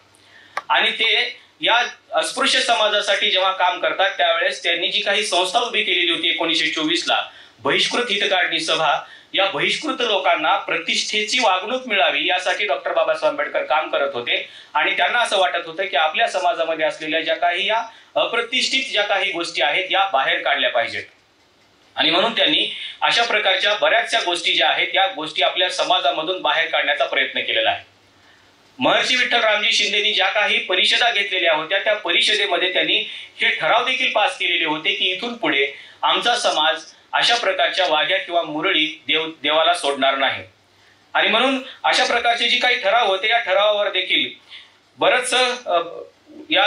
आणि ते या अस्पृश्य समाजासाठी जेव्हा काम करतात त्यावेळेस त्यांनी जी काही संस्था उभी केलेली होती 1924 ला बहिष्कृत हितकाढणी सभा, या बहिष्कृत लोकांना प्रतिष्ठेची वागणूक मिळावी यासाठी डॉक्टर बाबासाहेब आंबेडकर काम करत होते. आणि त्यांना असं वाटत होतं की आपल्या समाजामध्ये असलेल्या ज्या काही या अप्रतिष्ठित ज्या काही गोष्टी आहेत या बाहेर काढल्या पाहिजेत. आणि म्हणून त्यांनी अशा प्रकारच्या बऱ्याचशा गोष्टी ज्या आहेत या गोष्टी आपल्या समाजामधून बाहेर काढण्याचा प्रयत्न केलेला आहे. महर्षी विठ्ठल रामजी शिंदेनी ज्या काही परिषदा घेतलेल्या होत्या त्या परिषदेमध्ये त्यांनी हे ठराव देखील पास केलेले होते की इथून पुढे आमचा समाज अशा प्रकारच्या वाघ्या किंवा मुरळी देवाला सोडणार नाही. आणि म्हणून अशा प्रकारचे जी काही ठराव होते या ठरावावर देखील बरंच या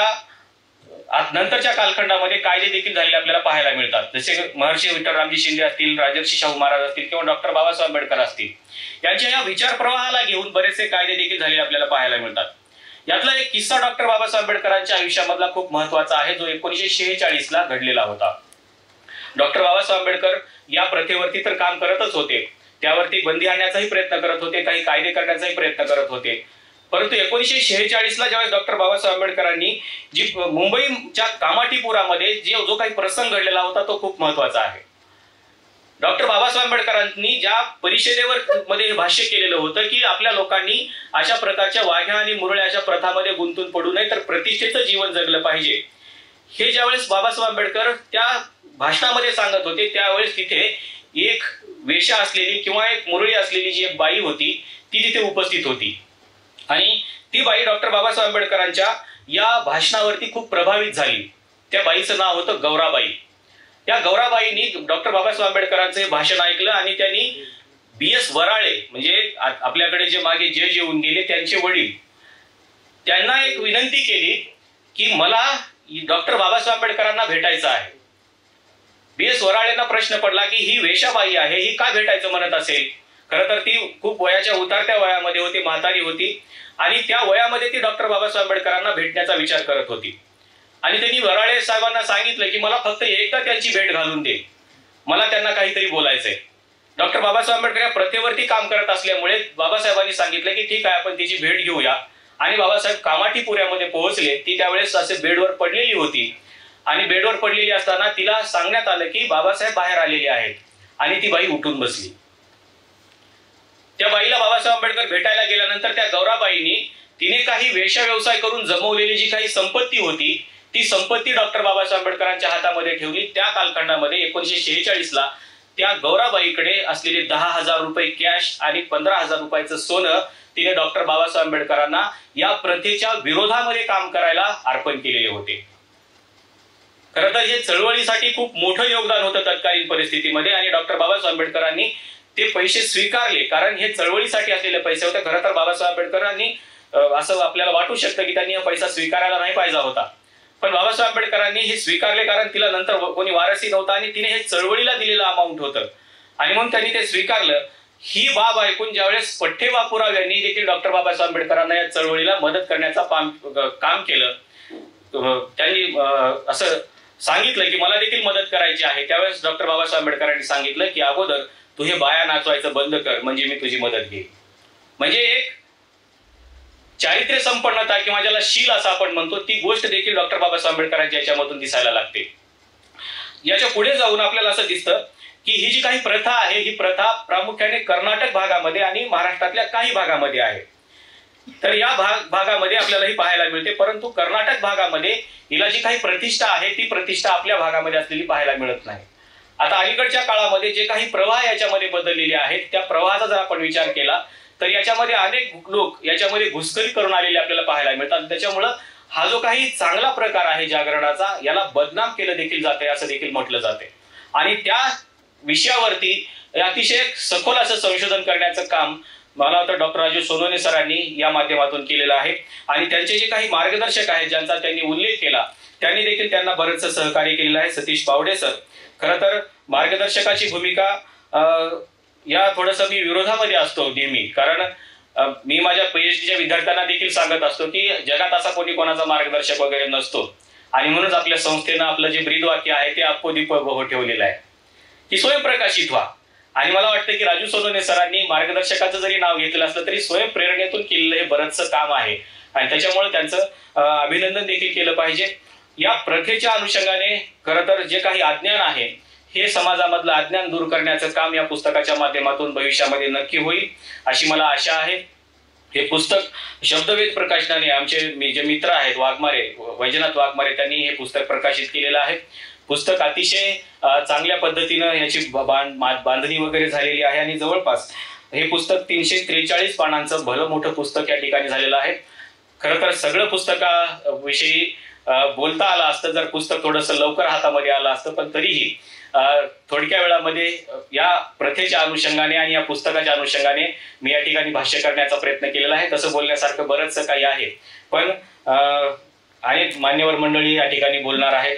नंतरच्या कालखंडामध्ये कायदे देखील झालेले आपल्याला पाहायला मिळतात. जसे महर्षी विठ्ठल रामजी शिंदे असतील, राजर्षी शाहू महाराज असतील किंवा डॉक्टर बाबासाहेब आंबेडकर असतील यांच्या या विचार प्रवाहाला घेऊन बरेचसे कायदे देखील झालेले आपल्याला पाहायला मिळतात. यातला एक किस्सा डॉक्टर बाबासाहेब आंबेडकरांच्या आयुष्यामधला खूप महत्वाचा आहे जो 1946 ला घडलेला होता. डॉक्टर बाबासाहेब आंबेडकर या प्रथेवरती तर काम करतच होते, त्यावरती बंदी आणण्याचाही प्रयत्न करत होते, काही कायदे करण्याचाही प्रयत्न करत होते. परंतु 1946 ला ज्यावेळेस डॉक्टर बाबासाहेब आंबेडकरांनी जी मुंबईच्या कामाठीपुरामध्ये जो काही प्रसंग घडलेला होता तो खूप महत्वाचा आहे. डॉक्टर बाबासाहेब आंबेडकरांनी ज्या परिषदेवर मध्ये भाष्य केलेलं होतं की आपल्या लोकांनी अशा प्रकारच्या वाघ्या आणि मुरळ्या अशा प्रथामध्ये गुंतून पडू नये तर प्रतिष्ठेचं जीवन जगलं पाहिजे. हे ज्यावेळेस बाबासाहेब आंबेडकर त्या भाषणामध्ये सांगत होते त्यावेळेस तिथे एक वेश्या असलेली किंवा एक मुरळी असलेली जी एक बाई होती ती तिथे उपस्थित होती. आणि ती बाई डॉक्टर बाबासाहेब आंबेडकरांच्या या भाषणावरती खूप प्रभावित झाली. त्या बाईचं नाव होतं गौराबाई. या गौराबाईंनी डॉक्टर बाबासाहेब आंबेडकरांचं हे भाषण ऐकलं आणि त्यांनी BS वराळे म्हणजे आपल्याकडे जे मागे जज येऊन गेले त्यांचे वडील त्यांना एक विनंती केली की मला डॉक्टर बाबासाहेब आंबेडकरांना भेटायचं आहे. BS वराळेंना प्रश्न पडला की ही वेश्याबाई आहे ही का भेटायचं म्हणत असेल. खरं तर ती खूप वयाच्या उतरत्या वयामध्ये होती, म्हातारी होती आणि त्या वयामध्ये ती डॉक्टर बाबासाहेब आंबेडकरांना भेटण्याचा विचार करत होती. आणि त्यांनी वराळे साहेबांना सांगितलं की मला फक्त एकदा त्यांची भेट घालून दे, मला त्यांना काहीतरी बोलायचंय. डॉक्टर बाबासाहेब आंबेडकर या प्रथेवरती काम करत असल्यामुळे बाबासाहेबांनी सांगितलं की ठीक आहे, आपण तिची भेट घेऊया. आणि बाबासाहेब कामाठीपुऱ्यामध्ये पोहोचले. ती त्यावेळेस असे बेडवर पडलेली होती आणि बेडवर पडलेली असताना तिला सांगण्यात आलं की बाबासाहेब बाहेर आलेले आहेत आणि ती बाई उठून बसली. त्या बाईला बाबासाहेब आंबेडकर भेटायला गेल्यानंतर त्या गौराबाईंनी तिने काही वेश्या व्यवसाय करून जमवलेली जी काही संपत्ती होती ती संपत्ती डॉक्टर बाबासाहेब आंबेडकरांच्या हातामध्ये ठेवली. त्या कालखंडामध्ये 1946ला त्या गौराबाईकडे असलेले 10,000 रुपये कॅश आणि 15,000 रुपयाचं सोनं तिने डॉक्टर बाबासाहेब आंबेडकरांना या प्रथेच्या विरोधामध्ये काम करायला अर्पण केलेले होते. खरं तर हे चळवळीसाठी खूप मोठं योगदान होतं तत्कालीन परिस्थितीमध्ये आणि डॉक्टर बाबासाहेब आंबेडकरांनी ते पैसे स्वीकारले, कारण हे चळवळीसाठी असलेले पैसे होते. खरं तर बाबासाहेब आंबेडकरांनी असं आपल्याला वाटू शकतं की त्यांनी हा पैसा स्वीकारायला नाही पाहिजे होता, पण बाबासाहेब आंबेडकरांनी हे स्वीकारले कारण तिला नंतर कोणी वारसी नव्हता आणि तिने हे चळवळीला दिलेलं अमाऊंट होतं आणि म्हणून त्यांनी ते स्वीकारलं. ही बाब ऐकून ज्यावेळेस पठ्ठे बापूराव यांनी देखील डॉक्टर बाबासाहेब आंबेडकरांना या चळवळीला मदत करण्याचं काम केलं, त्यांनी असं सांगितलं की मला देखील मदत करायची आहे. त्यावेळेस डॉक्टर बाबासाहेब आंबेडकरांनी सांगितलं की अगोदर तू हे बाया नाचवायचं बंद कर, म्हणजे मी तुझी मदत घेईन. म्हणजे एक चारित्र्य संपन्नता किंवा ज्याला शील असं आपण म्हणतो ती गोष्ट देखील डॉक्टर बाबासाहेब आंबेडकरांच्या याच्यामधून दिसायला लागते. याच्या पुढे जाऊन आपल्याला असं दिसतं की ही जी काही प्रथा आहे ही प्रथा प्रामुख्याने कर्नाटक भागामध्ये आणि महाराष्ट्रातल्या काही भागामध्ये आहे. तर या भागामध्ये आपल्याला ही पाहायला मिळते, परंतु कर्नाटक भागामध्ये हिला जी काही प्रतिष्ठा आहे ती प्रतिष्ठा आपल्या भागामध्ये असलेली पाहायला मिळत नाही. आता अलीकडच्या काळामध्ये जे काही प्रवाह याच्यामध्ये बदललेले आहेत त्या प्रवाहाचा जर आपण विचार केला तर याच्यामध्ये अनेक लोक याच्यामध्ये घुसखोरी करून आलेले आपल्याला पाहायला मिळतात. त्याच्यामुळं हा जो काही चांगला प्रकार आहे जागरणाचा याला बदनाम केलं देखील जाते असं देखील म्हटलं जाते. आणि त्या विषयावरती अतिशय सखोल असं संशोधन करण्याचं काम मला वाटतं डॉक्टर राजू सोनवणे सरांनी या माध्यमातून केलेलं आहे. आणि त्यांचे जे काही मार्गदर्शक आहेत ज्यांचा त्यांनी उल्लेख केला त्यांनी देखील त्यांना बरंचसं सहकार्य केलेलं आहे. सतीश पावडे सर, खरं तर मार्गदर्शकाची भूमिका या थोडंसं मी विरोधामध्ये असतो नेहमी, कारण मी माझ्या पीएचडीच्या विद्यार्थ्यांना देखील सांगत असतो की जगात असा कोणाचा मार्गदर्शक वगैरे नसतो आणि म्हणूनच आपल्या संस्थेनं आपलं जे ब्रीदवाक्य आहे ते अप्पोदीप ठेवलेलं आहे की स्वयंप्रकाशित व्हा. आणि मला वाटतं की राजू सोनवणे सरांनी मार्गदर्शकाचं जरी नाव घेतलं असलं तरी स्वयंप्रेरणेतून केलेलं हे बरंचसं काम आहे आणि त्याच्यामुळे त्यांचं अभिनंदन देखील केलं पाहिजे. या प्रथेच्या अनुषंगाने खरं तर जे काही अज्ञान आहे हे समाजामधलं अज्ञान दूर करण्याचं काम या पुस्तकाच्या माध्यमातून भविष्यामध्ये नक्की होईल अशी मला आशा आहे. हे पुस्तक शब्दवेध प्रकाशनाने आमचे जे मित्र आहेत वाघमारे, वैजनाथ वाघमारे, त्यांनी हे पुस्तक प्रकाशित केलेलं आहे. पुस्तक अतिशय चांगल्या पद्धतीनं याची बांधणी वगैरे झालेली आहे आणि जवळपास हे पुस्तक 343 पानांचं भलं मोठं पुस्तक या ठिकाणी झालेलं आहे. खरं तर सगळं पुस्तकाविषयी बोलता आलं असतं जर पुस्तक थोडंसं लवकर हातामध्ये आलं असतं, पण तरीही थोडक्या वेळामध्ये या प्रथेच्या अनुषंगाने आणि या पुस्तकाच्या अनुषंगाने मी या ठिकाणी भाष्य करण्याचा प्रयत्न केलेला आहे. तसं बोलण्यासारखं बरंचसं काही आहे, पण अनेक मान्यवर मंडळी या ठिकाणी बोलणार आहेत,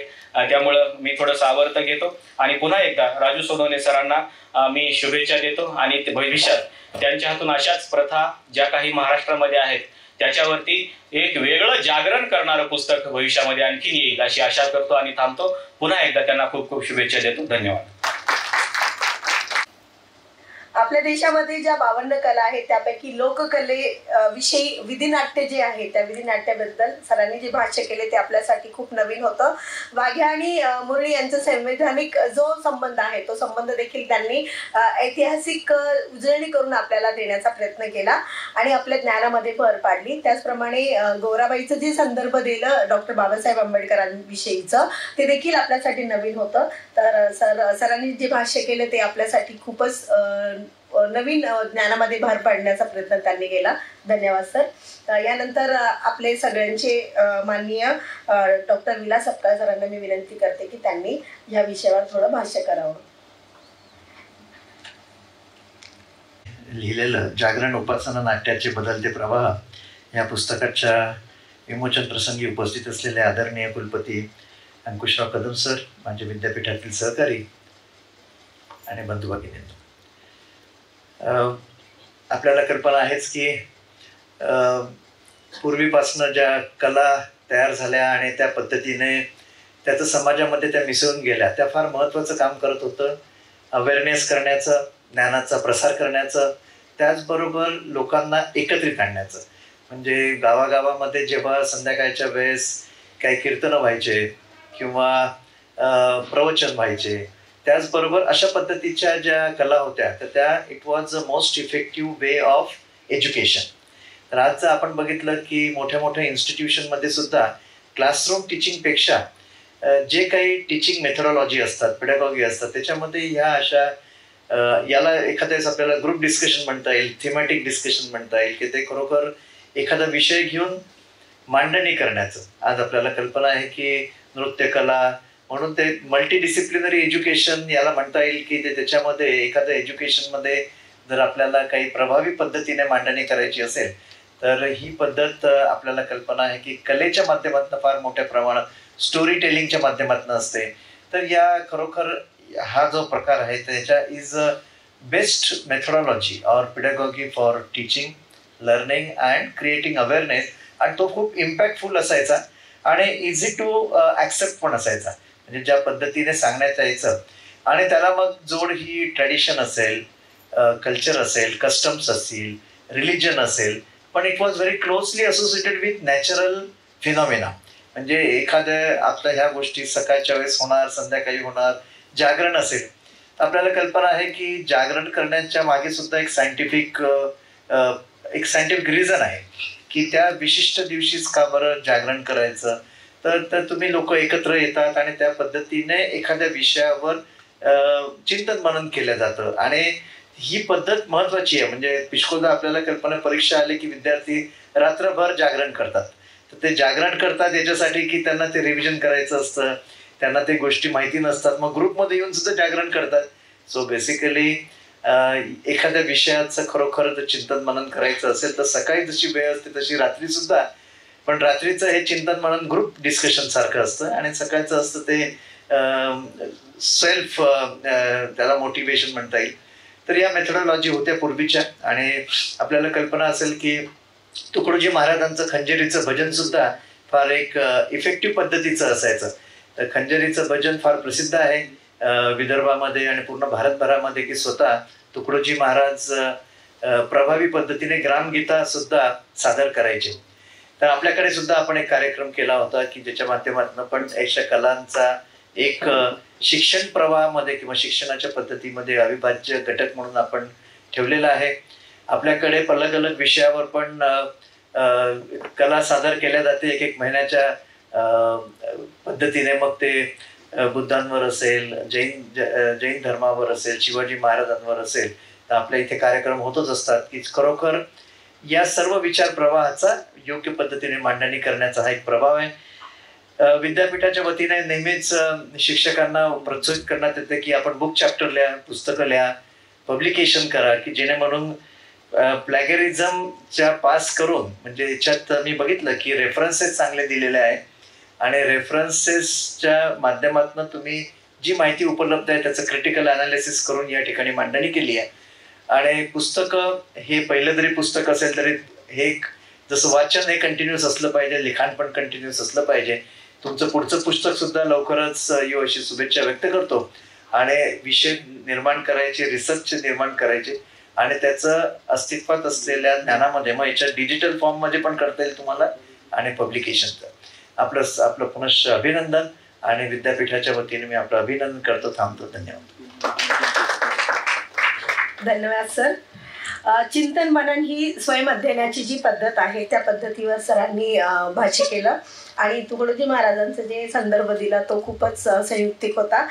त्यामुळं मी थोडंसं आवर्त घेतो आणि पुन्हा एकदा राजू सोनवणे सरांना मी शुभेच्छा देतो आणि भविष्यात त्यांच्या हातून अशाच प्रथा ज्या काही महाराष्ट्रामध्ये आहेत त्याच्यावरती एक वेगळं जागरण करणारं पुस्तक भविष्यामध्ये आणखी येईल अशी आशा करतो आणि थांबतो. पुन्हा एकदा त्यांना खूप खूप शुभेच्छा देतो. धन्यवाद. आपल्या देशामध्ये ज्या 52 कला आहेत त्यापैकी लोककले विषयी विधिनाट्य जे आहे त्या विधिनाट्याबद्दल सरांनी जे भाष्य केले ते आपल्यासाठी खूप नवीन होतं. वाघ्या आणि मुरळी यांचा संवैधानिक जो संबंध आहे तो संबंध देखील त्यांनी ऐतिहासिक उजळणी करून आपल्याला देण्याचा प्रयत्न केला आणि आपल्या ज्ञानामध्ये भर पाडली. त्याचप्रमाणे गौराबाईचं जे संदर्भ दिलं डॉक्टर बाबासाहेब आंबेडकरांविषयीचं ते देखील आपल्यासाठी नवीन होतं. तर सरांनी जे भाष्य केलं ते आपल्यासाठी खूपच नवीन ज्ञानामध्ये भर पाडण्याचा प्रयत्न त्यांनी केला. धन्यवाद सर. यानंतर आपले सगळ्यांचे माननीय डॉक्टर विलास सपकाळ सरांना मी विनंती करते की त्यांनी या विषयावर थोडं भाष्य करावं. लिहिलेलं जागरण उपासना नाट्याचे बदलते प्रवाह या पुस्तकाच्या विमोचन प्रसंगी उपस्थित असलेले आदरणीय कुलपती अंकुशराव कदम सर, माझे विद्यापीठातील सहकारी आणि बंधू भगिनींनो, आपल्याला कल्पना आहेच की पूर्वीपासनं ज्या कला तयार झाल्या आणि त्या पद्धतीने त्याचं समाजामध्ये त्या मिसळून गेल्या, त्या फार महत्त्वाचं काम करत होतं. अवेअरनेस करण्याचं, ज्ञानाचा प्रसार करण्याचं, त्याचबरोबर लोकांना एकत्रित आणण्याचं. म्हणजे गावागावामध्ये जेव्हा संध्याकाळच्या वेळेस काही कीर्तनं व्हायचे किंवा प्रवचन व्हायचे, त्याचबरोबर अशा पद्धतीच्या ज्या कला होत्या तर त्या it was the most effective way of education. तर आज आपण बघितलं की मोठ्या मोठ्या इन्स्टिट्यूशनमध्ये सुद्धा क्लासरूम टीचिंगपेक्षा जे काही टीचिंग मेथडॉलॉजी असतात, पेडागॉगी असतात, त्याच्यामध्ये ह्या अशा याला एखाद्याच आपल्याला ग्रुप डिस्कशन म्हणता येईल, थीमॅटिक डिस्कशन म्हणता येईल, की ते खरोखर एखादा विषय घेऊन मांडणी करण्याचं. आज आपल्याला कल्पना आहे की नृत्यकला म्हणून ते मल्टीडिसिप्लिनरी एज्युकेशन याला म्हणता येईल, की ते त्याच्यामध्ये एखाद्या एज्युकेशनमध्ये जर आपल्याला काही प्रभावी पद्धतीने मांडणी करायची असेल तर ही पद्धत आपल्याला कल्पना आहे की कलेच्या माध्यमातून फार मोठ्या प्रमाणात स्टोरी टेलिंगच्या माध्यमातून असते. तर या खरोखर हा जो प्रकार आहे त्याच्या is a best methodology or pedagogy for teaching, learning and creating awareness. आणि तो खूप इम्पॅक्टफुल असायचा आणि इझी टू ॲक्सेप्ट पण असायचा. म्हणजे ज्या पद्धतीने सांगण्यात यायचं आणि त्याला मग जोड ही ट्रॅडिशन असेल, कल्चर असेल, कस्टम्स असतील, रिलिजन असेल, पण it was very closely associated with natural phenomena. म्हणजे एखाद्या आपल्या ह्या गोष्टी सकाळच्या वेळेस होणार, संध्याकाळी होणार, जागरण असेल, आपल्याला कल्पना आहे की जागरण करण्याच्या मागे सुद्धा एक सायंटिफिक रिझन आहे की त्या विशिष्ट दिवशीच का बरं जागरण करायचं. तर तुम्ही लोक एकत्र येतात आणि त्या पद्धतीने एखाद्या विषयावर चिंतन मनन केलं जातं आणि ही पद्धत महत्वाची आहे. म्हणजे पुष्कळदा आपल्याला कल्पना परीक्षा आली की विद्यार्थी रात्रभर जागरण करतात. तर ते जागरण करतात याच्यासाठी की त्यांना ते रिव्हिजन करायचं असतं, त्यांना ते गोष्टी माहिती नसतात, मग ग्रुपमध्ये येऊन सुद्धा जागरण करतात. सो बेसिकली एखाद्या विषयाचं खरोखर जर चिंतन मनन करायचं असेल तर सकाळी जशी वेळ असते तशी रात्री सुद्धा, पण रात्रीचं हे चिंतन मनन ग्रुप डिस्कशन सारखं असतं आणि सकाळचं असतं ते सेल्फ, त्याला मोटिवेशन म्हणता येईल. तर या मेथडॉलॉजी होत्या पूर्वीच्या. आणि आपल्याला कल्पना असेल की तुकडोजी महाराजांचं खंजेरीचं भजन सुद्धा फार एक इफेक्टिव्ह पद्धतीचं असायचं. तर खंजेरीचं भजन फार प्रसिद्ध आहे विदर्भामध्ये आणि पूर्ण भारतभरामध्ये, की स्वतः तुकडोजी महाराज प्रभावी पद्धतीने ग्रामगीता सुद्धा सादर करायचे. तर आपल्याकडे सुद्धा आपण एक कार्यक्रम केला होता की ज्याच्या माध्यमातून पण अशा कलांचा एक शिक्षण प्रवाहामध्ये किंवा शिक्षणाच्या पद्धतीमध्ये अविभाज्य घटक म्हणून आपण ठेवलेला आहे. आपल्याकडे अलग अलग विषयावर पण कला सादर केल्या जाते एक एक महिन्याच्या पद्धतीने. मग ते बुद्धांवर असेल, जैन धर्मावर असेल, शिवाजी महाराजांवर असेल, तर आपल्या इथे कार्यक्रम होतच असतात की खरोखर या सर्व विचार प्रवाहाचा योग्य पद्धतीने मांडणी करण्याचा हा एक प्रभाव आहे. विद्यापीठाच्या वतीने नेहमीच शिक्षकांना प्रोत्साहित करण्यात येते की आपण बुक चॅप्टर लिहा, पुस्तकं लिहा, पब्लिकेशन करा, की जेणेकरून प्लॅगरिझमच्या पास करून, म्हणजे याच्यात मी बघितलं की रेफरन्सेस चांगले दिलेले आहे आणि रेफरन्सेसच्या माध्यमातून तुम्ही जी माहिती उपलब्ध आहे त्याचं क्रिटिकल अनालिसिस करून या ठिकाणी मांडणी केली आहे. आणि पुस्तकं हे पहिलं जरी पुस्तक असेल तरी हे जसं वाचन हे कंटिन्यूस असलं पाहिजे, लिखाण पण कंटिन्यूस असलं पाहिजे. तुमचं पुढचं पुस्तक सुद्धा लवकरच येऊ अशी शुभेच्छा व्यक्त करतो. आणि विषय निर्माण करायचे, रिसर्च निर्माण करायचे आणि त्याचं अस्तित्वात असलेल्या ज्ञानामध्ये मग याच्या डिजिटल फॉर्ममध्ये पण करता येईल तुम्हाला आणि पब्लिकेशनचं. आपलं पुनश्च अभिनंदन आणि विद्यापीठाच्या वतीने मी आपलं अभिनंदन करतो. थांबतो. धन्यवाद. धन्यवाद सर. चिंतन मनन ही स्वयं अध्ययनाची जी पद्धत आहे त्या पद्धतीवर सरांनी भाष्य केलं आणि तुकडोजी महाराजांचा जे संदर्भ दिला तो खूपच संयुक्तिक होता,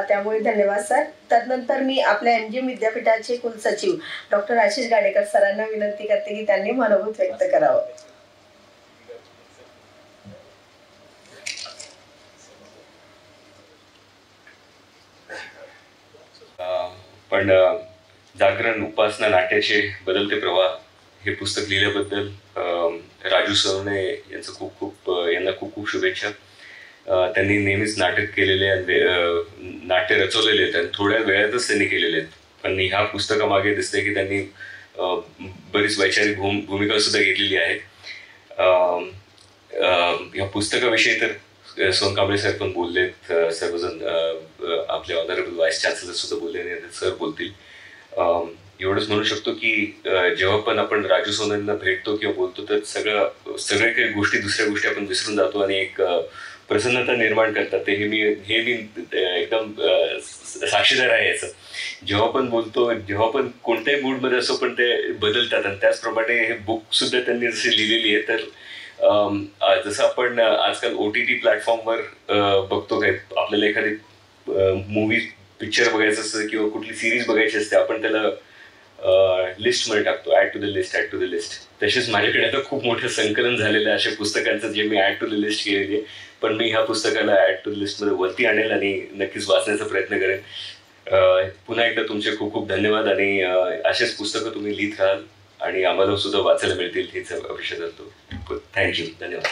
त्यामुळे धन्यवाद सर. त्यानंतर मी आपल्या MGM विद्यापीठाचे कुलसचिव डॉक्टर आशिष गाडेकर सरांना विनंती करते की त्यांनी मनोगत व्यक्त करावं. पण जागरण, उपासना, नाट्याचे बदलते प्रवाह हे पुस्तक लिहिल्याबद्दल राजू सवणे यांचं यांना खूप खूप शुभेच्छा. त्यांनी नेहमीच नाटक केलेले, नाट्य रचवलेले आहेत आणि थोड्या वेळातच त्यांनी केलेले आहेत. पण ह्या पुस्तकामागे दिसते की त्यांनी बरीच वैचारिक भूमिका सुद्धा घेतलेली आहे. ह्या पुस्तकाविषयी तर सोन कांबळे सर पण बोललेत, सर्वजण आपले ऑनरेबल व्हाईस चान्सलर सुद्धा बोलले आणि सर बोलतील. एवढंच म्हणू शकतो की जेव्हा पण आपण राजू सोनंना भेटतो किंवा बोलतो तर सगळ्या काही गोष्टी, दुसऱ्या गोष्टी आपण विसरून जातो आणि एक प्रसन्नता निर्माण करतात. ते हे मी एकदम साक्षीदार आहे याचं. जेव्हा पण बोलतो, जेव्हा पण कोणत्याही मूडमध्ये असो, पण ते बदलतात. आणि त्याचप्रमाणे हे बुक सुद्धा त्यांनी जशी लिहिलेली आहे, तर जसं आपण आजकाल OTT प्लॅटफॉर्मवर बघतो, काय आपल्याला एखादी मूवी पिक्चर बघायचं असतं किंवा कुठली सिरीज बघायची असते, आपण त्याला लिस्टमध्ये टाकतो, ॲड टू द लिस्ट. तसेच माझ्याकडे आता खूप मोठं संकलन झालेलं आहे अशा पुस्तकांचं, जे मी ॲड टू द लिस्ट केलेली आहे. पण मी ह्या पुस्तकाला ॲड टू द लिस्टमध्ये वरती आणेल आणि नक्कीच वाचण्याचा प्रयत्न करेन. पुन्हा एकदा तुमचे खूप खूप धन्यवाद. आणि असेच पुस्तकं तुम्ही लिहित राहाल आणि आम्हाला सुद्धा वाचायला मिळतील हीच अपेक्षा करतो. थँक्यू, धन्यवाद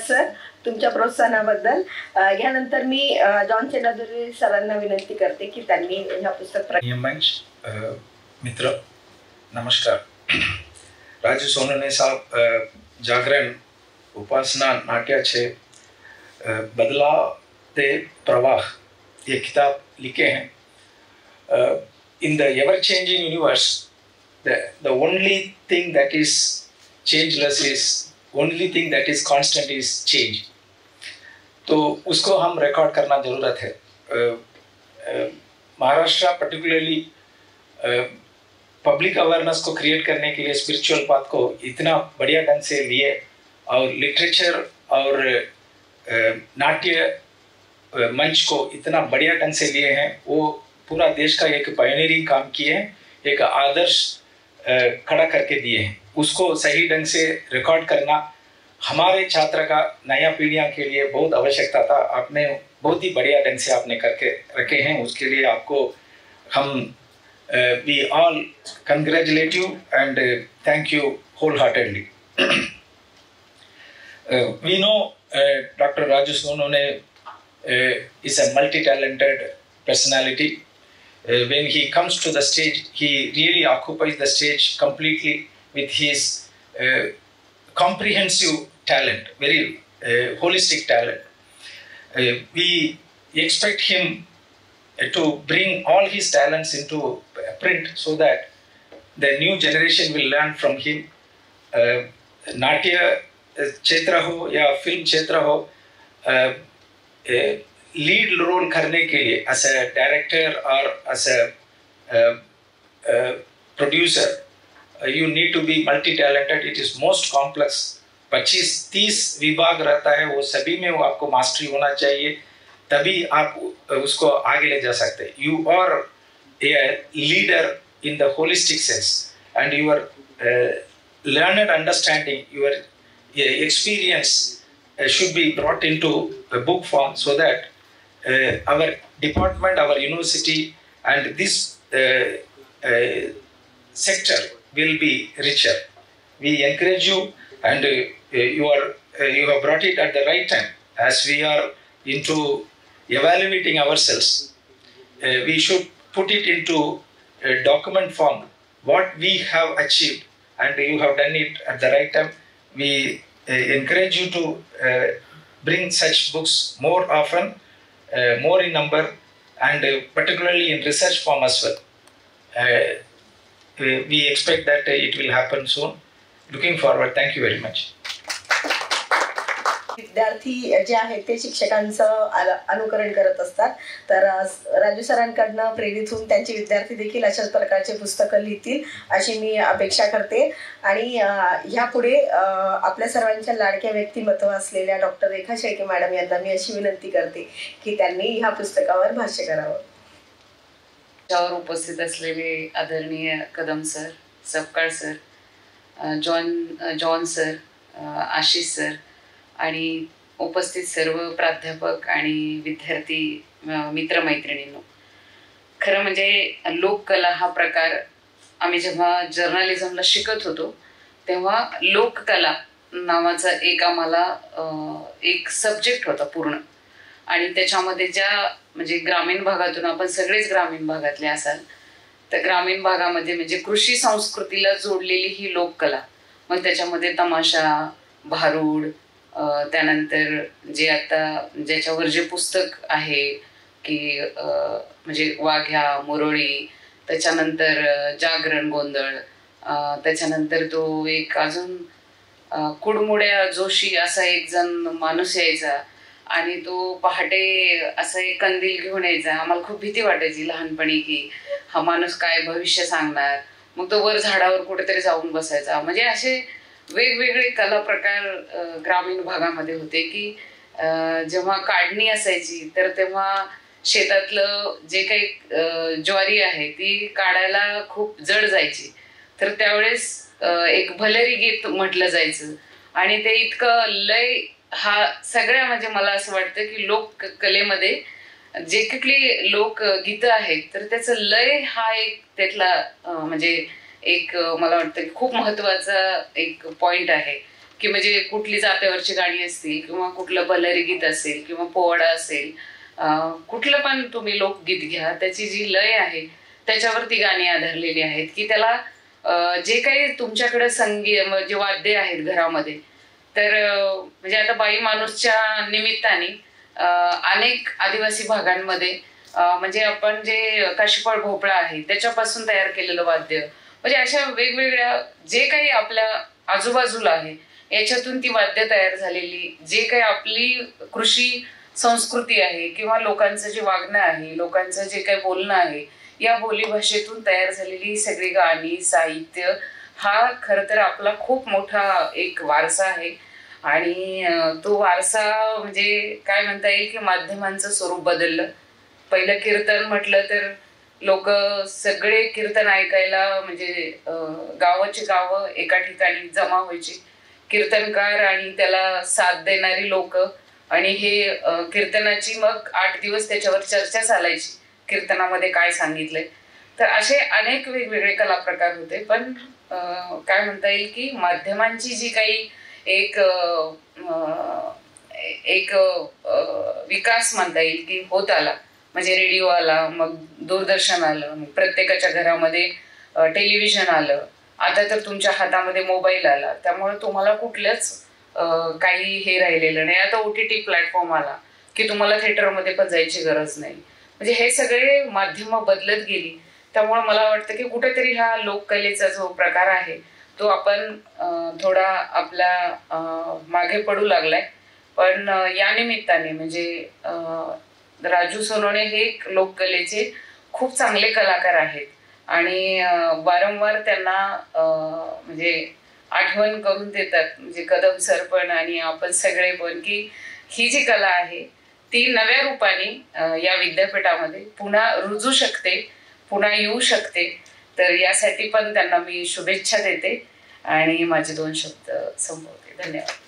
सर तुमच्या प्रोत्साहनाबद्दल. यानंतर मी जॉन चेनादुरे सरांना विनंती करते की त्यांनी ह्या पुस्तक मंच मित्र नमस्कार. राजू सोनवणे साहब जागरण उपासना नाट्याचे बदलाते प्रवाह ये किताब लिखे हैं. In the ever-changing universe, the only thing that is changeless is only thing that is constant is change. तो उसको हम रिकॉर्ड करना ज़रूरत है. महाराष्ट्र पर्टिकुलरली पब्लिक अवेयरनेस को क्रिएट करने के लिए स्पिरिचुअल पाथ को इतना बढ़िया ढंग से लिए और लिटरेचर और नाट्य मंच को इतना बढ़िया ढंग से लिए हैं. वो पूरा देश का एक पायनियरिंग काम किए हैं, एक आदर्श खड़ा करके दिए हैं. उसको सही ढंग से रिकॉर्ड करना हमारे छात्र का नया पीढ़ियाँ के लिए बहुत आवश्यकता था. आपने बहुत ही बढ़िया ढंग से आपने करके रखे हैं. उसके लिए आपको हम we all congratulate you and thank you wholeheartedly. We know Dr. Raju Sonone is a multi-talented personality. When he comes to the stage, he really occupies the stage completely with his comprehensive talent, very holistic talent. We expect him to bring all his talents into print so that the new generation will learn from him. नाट्य क्षेत्र हो या फिल्म क्षेत्र हो, लीड रोल करने के लिए एज अ डायरेक्टर और as a producer you need to be multi talented. It is most complex. 25-30 विभाग रहता है, वो सभी में वो आपको मास्टरी होना चाहिए, तभी आप उसको आगे ले जा सकते हैं. You are a leader in the holistic sense and your learned understanding, your experience should be brought into a book form so that our department, our university and this sector will be richer. We encourage you and you have brought it at the right time. As we are into evaluating ourselves, we should put it into a document form, what we have achieved, and you have done it at the right time. We encourage you to bring such books more often, more in number, and particularly in research form as well. We expect that it will happen soon. Looking forward. Thank you very much. विद्यार्थी जे आहेत ते शिक्षकांचं अनुकरण करत असतात. तर राजू सरांकडनं प्रेरित होऊन त्यांचे विद्यार्थी देखील अशाच प्रकारचे पुस्तकं लिहितील अशी मी अपेक्षा करते. आणि ह्यापुढे आपल्या सर्वांच्या लाडक्या व्यक्तिमत्व असलेल्या डॉक्टर रेखा शेळके मॅडम यांना मी अशी विनंती करते की त्यांनी ह्या पुस्तकावर भाष्य करावं. त्यावर उपस्थित असलेले आदरणीय Kadam sir, Sapkal sir, John sir, Ashish sir आणि उपस्थित सर्व प्राध्यापक आणि विद्यार्थी मित्रमैत्रिणींनो, खरं म्हणजे लोककला हा प्रकार आम्ही जेव्हा जर्नलिझमला शिकत होतो तेव्हा लोककला नावाचा एक आम्हाला एक सब्जेक्ट होता पूर्ण. आणि त्याच्यामध्ये ज्या म्हणजे ग्रामीण भागातून आपण सगळेच ग्रामीण भागातले असाल तर ग्रामीण भागामध्ये म्हणजे कृषी संस्कृतीला जोडलेली ही लोककला मग त्याच्यामध्ये तमाशा, भारूड, त्यानंतर जे आता ज्याच्यावर जे पुस्तक आहे की म्हणजे वाघ्या, मुरळी, त्याच्यानंतर जागरण गोंधळ, त्याच्यानंतर तो एक अजून कुडमुड्या जोशी असा एक जण माणूस यायचा आणि तो पहाटे असं एक कंदील घेऊन यायचा. आम्हाला खूप भीती वाटायची लहानपणी की हा माणूस काय भविष्य सांगणार. मग तो वर झाडावर कुठेतरी जाऊन बसायचा. म्हणजे असे वेगवेगळे कला प्रकार ग्रामीण भागामध्ये होते की जेव्हा काढणी असायची तर तेव्हा शेतातलं जे काही ज्वारी आहे ती काढायला खूप जड जायची. तर त्यावेळेस एक भलेरी गीत म्हटलं जायचं आणि ते इतकं लय हा सगळ्या म्हणजे मला असं वाटतं की लोककलेमध्ये जे कुठली लोकगीतं आहेत तर त्याचं लय हा एक त्यातला म्हणजे एक मला वाटतं की खूप महत्वाचा एक पॉइंट आहे की म्हणजे कुठली जात्यावरची गाणी असतील किंवा कुठलं भलेरी गीत असेल किंवा पोवाडा असेल, कुठलं पण तुम्ही लोकगीत घ्या, त्याची जी लय आहे त्याच्यावरती गाणी आधारलेली आहेत की त्याला जे काही तुमच्याकडे संगीत जे वाद्य आहेत घरामध्ये तर म्हणजे आता बाई माणूसच्या निमित्ताने अनेक आदिवासी भागांमध्ये म्हणजे आपण जे काशीफळ भोपळा आहे त्याच्यापासून तयार केलेलं वाद्य म्हणजे अशा वेगवेगळ्या जे काही आपल्या आजूबाजूला आहे याच्यातून ती वाद्य तयार झालेली जे काही आपली कृषी संस्कृती आहे किंवा लोकांचं जे वागणं आहे, लोकांचं जे काही बोलणं आहे, या बोलीभाषेतून तयार झालेली सगळी गाणी, साहित्य हा खरं तर आपला खूप मोठा एक वारसा आहे. आणि तो वारसा म्हणजे काय म्हणता येईल की माध्यमांचं स्वरूप बदललं. पहिलं कीर्तन म्हटलं तर लोक सगळे कीर्तन ऐकायला म्हणजे गावाची गावं एका ठिकाणी जमा व्हायची, कीर्तनकार आणि त्याला साथ देणारी लोक, आणि हे कीर्तनाची मग 8 दिवस त्याच्यावर चर्चा चालायची कीर्तनामध्ये काय सांगितलंय. तर असे अनेक वेगवेगळे कला प्रकार होते. पण काय म्हणता येईल की माध्यमांची जी काही एक विकास म्हणता येईल की होत आला. म्हणजे रेडिओ आला, मग दूरदर्शन आलं, मग प्रत्येकाच्या घरामध्ये टेलिव्हिजन आलं, आता तर तुमच्या हातामध्ये मोबाईल आला. त्यामुळे तुम्हाला कुठलंच काही हे राहिलेलं नाही. आता OTT प्लॅटफॉर्म आला की तुम्हाला थिएटरमध्ये पण जायची गरज नाही. म्हणजे हे सगळे माध्यमं बदलत गेली. त्यामुळे मला वाटतं की कुठेतरी हा लोककलेचा जो प्रकार आहे तो आपण थोडा आपल्या मागे पडू लागलाय. पण या निमित्ताने म्हणजे राजू सोनवणे हे एक लोककलेचे खूप चांगले कलाकार आहेत आणि वारंवार त्यांना म्हणजे आठवण करून देतात, म्हणजे कदम सर पण आणि आपण सगळे पण, की ही जी कला आहे ती नव्या रूपाने या विद्यापीठामध्ये पुन्हा रुजू शकते, पुन्हा येऊ शकते. तर यासाठी पण त्यांना मी शुभेच्छा देते आणि माझे 2 शब्द संपवते. धन्यवाद.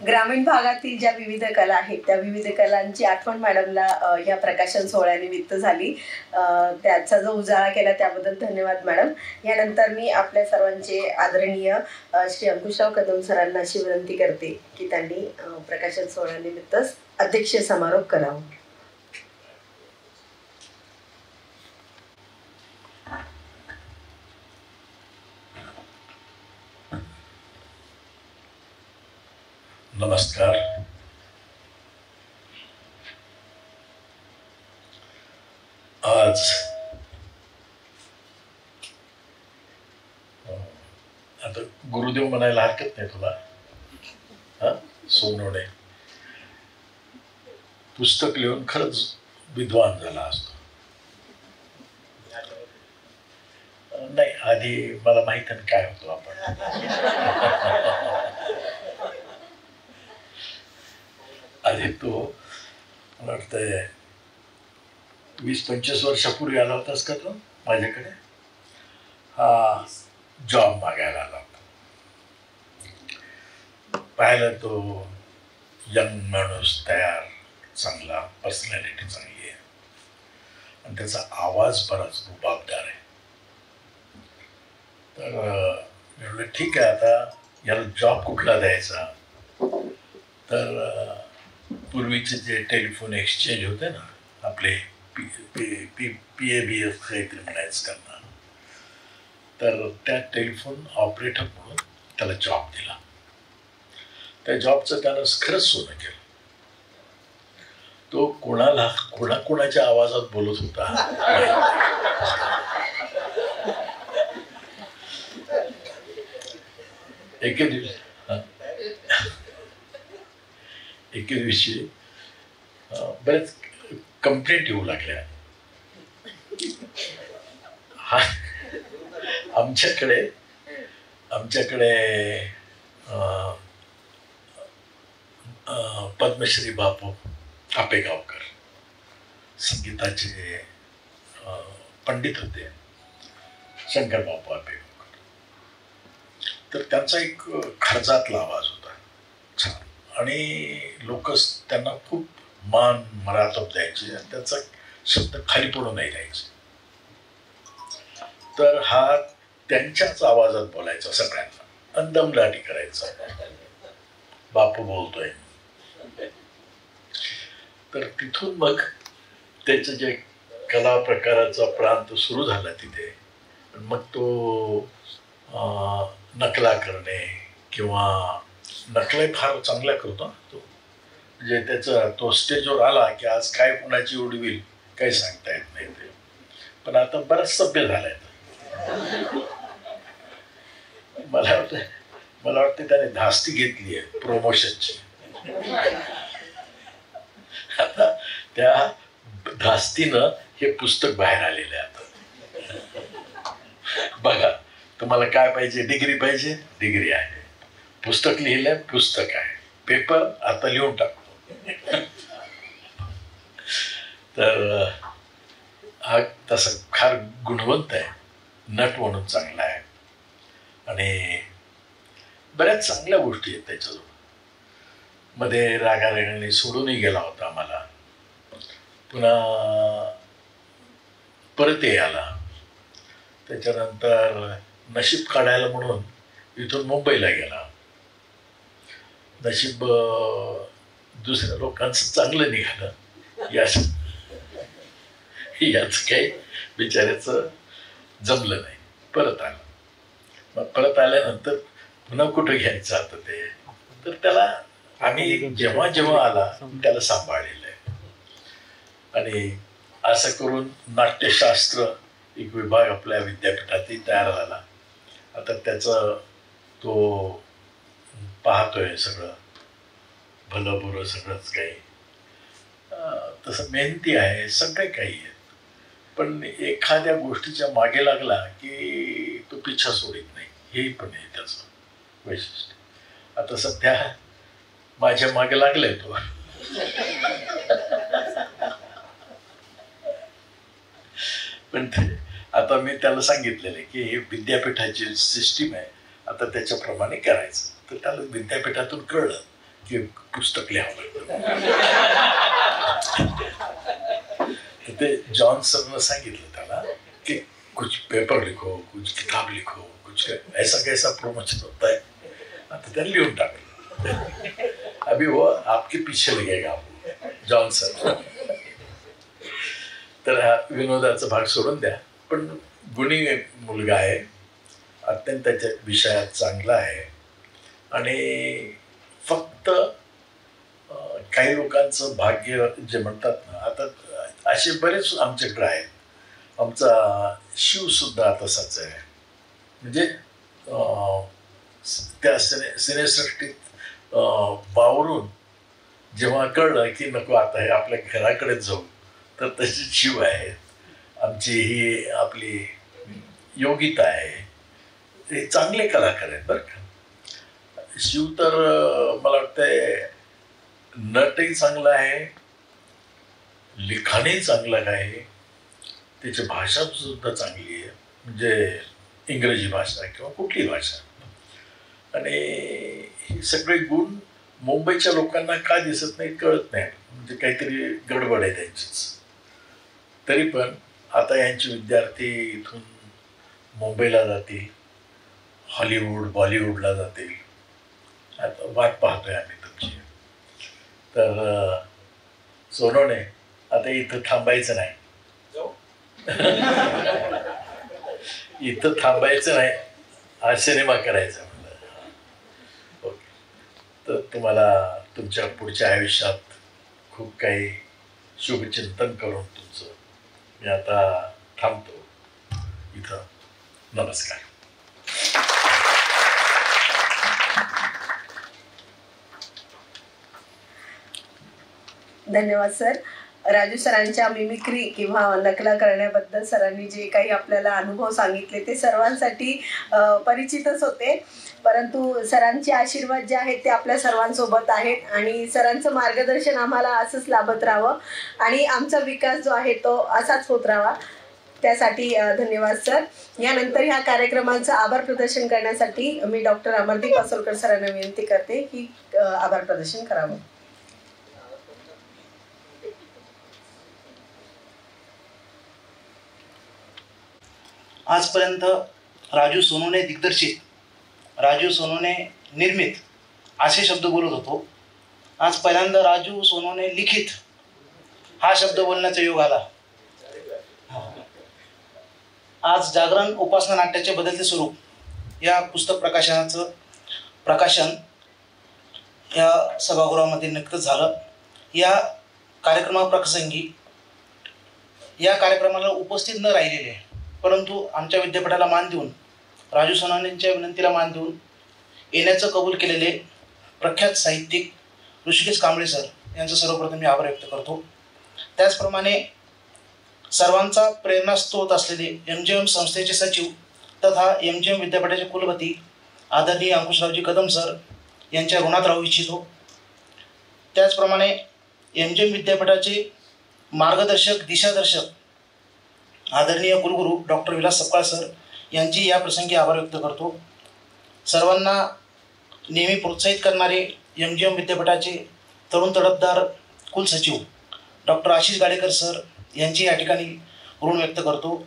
ग्रामीण भागातील ज्या विविध कला आहेत त्या विविध कलांची आठवण मॅडमला या प्रकाशन सोहळ्यानिमित्त झाली. त्याचा जो उजाळा केला त्याबद्दल धन्यवाद मॅडम. यानंतर मी आपल्या सर्वांचे आदरणीय श्री अंकुशराव कदम सरांना अशी विनंती करते की त्यांनी प्रकाशन सोहळ्यानिमित्त अध्यक्ष समारोप करावा. नमस्कार. आज आता गुरुदेव म्हणायला हरकत नाही तुला. सोनवणे पुस्तक लिहून खरंच विद्वान झाला असतो. नाही, आधी मला माहित आहे काय होतो आपण. आधी तो मला वाटतंय 20-25 वर्षापूर्वी आला होतास का तो माझ्याकडे. हा जॉब मागायला आला होता. पाहिलं तो यंग माणूस, तयार, चांगला, पर्सनॅलिटी चांगली आहे आणि त्याचा आवाज बराच रुबाबदार आहे. तर मी म्हटलं ठीक आहे, आता याला जॉब कुठला द्यायचा. तर पूर्वीचे जे टेलिफोन एक्सचेंज होते ना आपले, PABF काहीतरी म्हणायचं त्यांना, तर त्या टेलिफोन ऑपरेटर म्हणून त्याला जॉब दिला. त्या जॉबचं त्यानं खरंच सोनं केलं. तो कोणाच्या आवाजात बोलत होता. एके दिवशी बरेच कंप्लेंट येऊ लागल्या. आमच्याकडे पद्मश्री बापू आपेगावकर संगीताचे पंडित होते, शंकर बापू आपेगावकर. तर त्यांचा एक खर्चातला आवाज होता छान, आणि लोक त्यांना खूप मान मरातब द्यायचे आणि त्याचा शब्द खाली पडून नाही द्यायचे. तर हा त्यांच्याच आवाजात बोलायचा सगळ्यांना, अंदमदाटी करायचा. बापू बोलतोय. तर तिथून मग त्याचं जे कला प्रकाराचा प्रांत सुरू झाला तिथे. मग तो नकला करणे, किंवा नकला फार चांगला करतो तो. म्हणजे त्याचा तो स्टेजवर आला की आज काय कुणाची उडवील काही सांगता येत नाही ते. पण आता बराच सभ्य झालाय. मला वाटतं त्याने धास्ती घेतली आहे प्रमोशनची. आता त्या धास्तीनं हे पुस्तक बाहेर आलेलं आहे. आता बघा, तुम्हाला काय पाहिजे? डिग्री पाहिजे, डिग्री आहे. पुस्तक लिहिलंय, पुस्तक आहे. पेपर आता लिहून टाकतो. तर हा तसा फार गुणवंत आहे, नट म्हणून चांगला आहे, आणि बऱ्याच चांगल्या गोष्टी आहेत त्याच्याजवळ. मध्ये रागारागाने सोडूनही गेला होता आम्हाला, पुन्हा परत आला. त्याच्यानंतर नशीब काढायला म्हणून इथून मुंबईला गेला. नशीब दुसऱ्या लोकांचं चांगलं निघालं, याच काही बिचाऱ्याचं जमलं नाही. परत आला. मग परत आल्यानंतर पुन्हा कुठं घ्यायचं आता ते. तर त्याला आम्ही जेव्हा आला त्याला सांभाळलेलं आहे. आणि असं करून नाट्यशास्त्र एक विभाग आपल्या विद्यापीठातही तयार झाला. आता त्याचं तो पाहतोय सगळं, भलं बुरं सगळंच काही. तसं मेहनती आहे, सगळे काही आहे. पण एखाद्या गोष्टीच्या मागे लागला की तो पिछा सोडित नाही, हेही पण आहे त्याचं वैशिष्ट्य. आता सध्या माझ्या मागे लागलाय तो. पण आता मी त्याला सांगितलेलं आहे की हे विद्यापीठाची सिस्टीम आहे, आता त्याच्याप्रमाणे करायचं. तर त्याला विद्यापीठातून कळलं की पुस्तक लिहावं लागतं. ते जॉन सरनं सांगितलं त्याला कि कुछ पेपर लिखो, कुछ किताब लिखो, कुछ ऐसा कैसा प्रमोशन होता है. आता त्याला लिहून टाकलं. अभी वो आपके पीछे लगेगा जॉन सर. तर हा विनोदाचा भाग सोडून द्या, पण गुणी मुलगा आहे, अत्यंत त्याच्या विषयात चांगला आहे. आणि फक्त काही लोकांचं भाग्य जे म्हणतात ना, आता असे बरेच आमच्याकडे आहेत. आमचा शिवसुद्धा तसाच आहे. म्हणजे त्या सिनेसृष्टीत वावरून जेव्हा कळलं की नको आता हे आपल्या घराकडेच जाऊ, तर तशी शिव आहेत. आमची ही आपली योगिता आहे, हे चांगले कलाकार आहेत बरं का. शिव तर मला वाटतंय नटही चांगला आहे, लिखाणही चांगलं आहे, त्याची भाषा सुद्धा चांगली आहे, म्हणजे इंग्रजी भाषा किंवा कुठली भाषा. आणि हे सगळे गुण मुंबईच्या लोकांना का दिसत नाही कळत नाही. म्हणजे काहीतरी गडबड आहे त्यांचीच. तरी पण आता यांचे विद्यार्थी इथून मुंबईला जातील, हॉलिवूड बॉलिवूडला जातील. आता वाट पाहतोय आम्ही तुमची. तर सोनवणे आता इथं थांबायचं नाही. इथं थांबायचं नाही, हा सिनेमा करायचा म्हणलं. ओके, तर तुम्हाला तुमच्या पुढच्या आयुष्यात खूप काही शुभचिंतन करून तुमचं मी आता थांबतो इथं. नमस्कार. धन्यवाद सर. राजू सरांच्या मिमिक्री किंवा नकला करण्याबद्दल सरांनी जे काही आपल्याला अनुभव सांगितले ते सर्वांसाठी परिचितच होते, परंतु सरांचे आशीर्वाद जे आहेत ते आपल्या सर्वांसोबत आहेत आणि सरांचं मार्गदर्शन आम्हाला असंच लाभत राहावं आणि आमचा विकास जो आहे तो असाच होत राहावा. त्यासाठी धन्यवाद सर. यानंतर ह्या कार्यक्रमाचं आभार प्रदर्शन करण्यासाठी मी डॉक्टर अमरदीप असोलकर सरांना विनंती करते की आभार प्रदर्शन करावं. आजपर्यंत राजू सोनूने दिग्दर्शित, राजू सोनूने निर्मित असे शब्द बोलत होतो. आज पहिल्यांदा राजू सोनूने लिखित हा शब्द बोलण्याचा योग आला. आज जागरण उपासना नाट्याचे बदलते स्वरूप या पुस्तक प्रकाशन या सभागृहामध्ये नुकतंच झालं. या कार्यक्रमाप्रसंगी या कार्यक्रमाला उपस्थित न राहिलेले परंतु आमच्या विद्यापीठाला मान देऊन, राजू सोनूंच्या विनंतीला मान देऊन येण्याचं कबूल केलेले प्रख्यात साहित्यिक ऋषिकेश कांबळे सर यांचं सर्वप्रथम मी आभार व्यक्त करतो. त्याचप्रमाणे सर्वांचा प्रेरणास्रोत असलेले MGM संस्थेचे सचिव तथा MGM विद्यापीठाचे कुलपती आदरणीय अंकुशरावजी कदम सर यांच्या ऋणात राहू इच्छितो. त्याचप्रमाणे MGM विद्यापीठाचे मार्गदर्शक, दिशादर्शक आदरणीय कुलगुरू डॉक्टर विलास सपकाळ सर यांची या प्रसंगी आभार व्यक्त करतो. सर्वांना नेहमी प्रोत्साहित करणारे MGM विद्यापीठाचे तरुण तडफदार कुलसचिव डॉक्टर आशिष गाडेकर सर यांची या ठिकाणी ऋण व्यक्त करतो.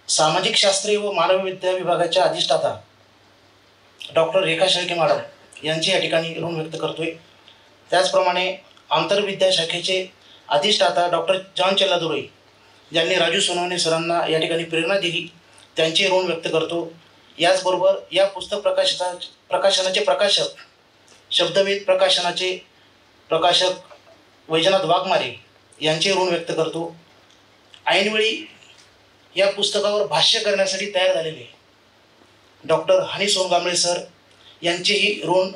सामाजिक शास्त्रे व मानवी विद्या विभागाच्या अधिष्ठाता डॉक्टर रेखा शेळके मॅडम यांची या ठिकाणी ऋण व्यक्त करतोय. त्याचप्रमाणे आंतरविद्या शाखेचे अधिष्ठाता डॉक्टर जॉन चेल्लादुरई ज्यांनी राजू सोनवणे सरांना या ठिकाणी प्रेरणा दिली त्यांचे ऋण व्यक्त करतो. याचबरोबर या पुस्तक प्रकाशनाचे प्रकाशक, शब्दवेध प्रकाशनाचे प्रकाशक वैजनाथ वाघमारे यांचे ऋण व्यक्त करतो. ऐनवेळी या पुस्तकावर भाष्य करण्यासाठी तयार झालेले डॉक्टर हनी सोनगांबळे सर यांचेही ऋण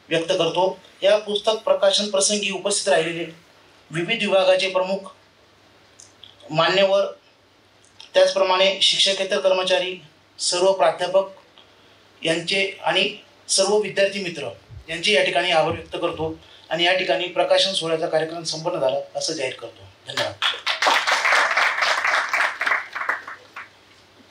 व्यक्त करतो. या पुस्तक प्रकाशन प्रसंगी उपस्थित राहिलेले विविध विभागाचे प्रमुख मान्यवर, त्याचप्रमाणे शिक्षकेतर कर्मचारी, सर्व प्राध्यापक यांचे आणि सर्व विद्यार्थी मित्र यांचे या ठिकाणी आभार व्यक्त करतो आणि या ठिकाणी प्रकाशन सोहळ्याचा कार्यक्रम संपन्न झाला असं जाहीर करतो. धन्यवाद.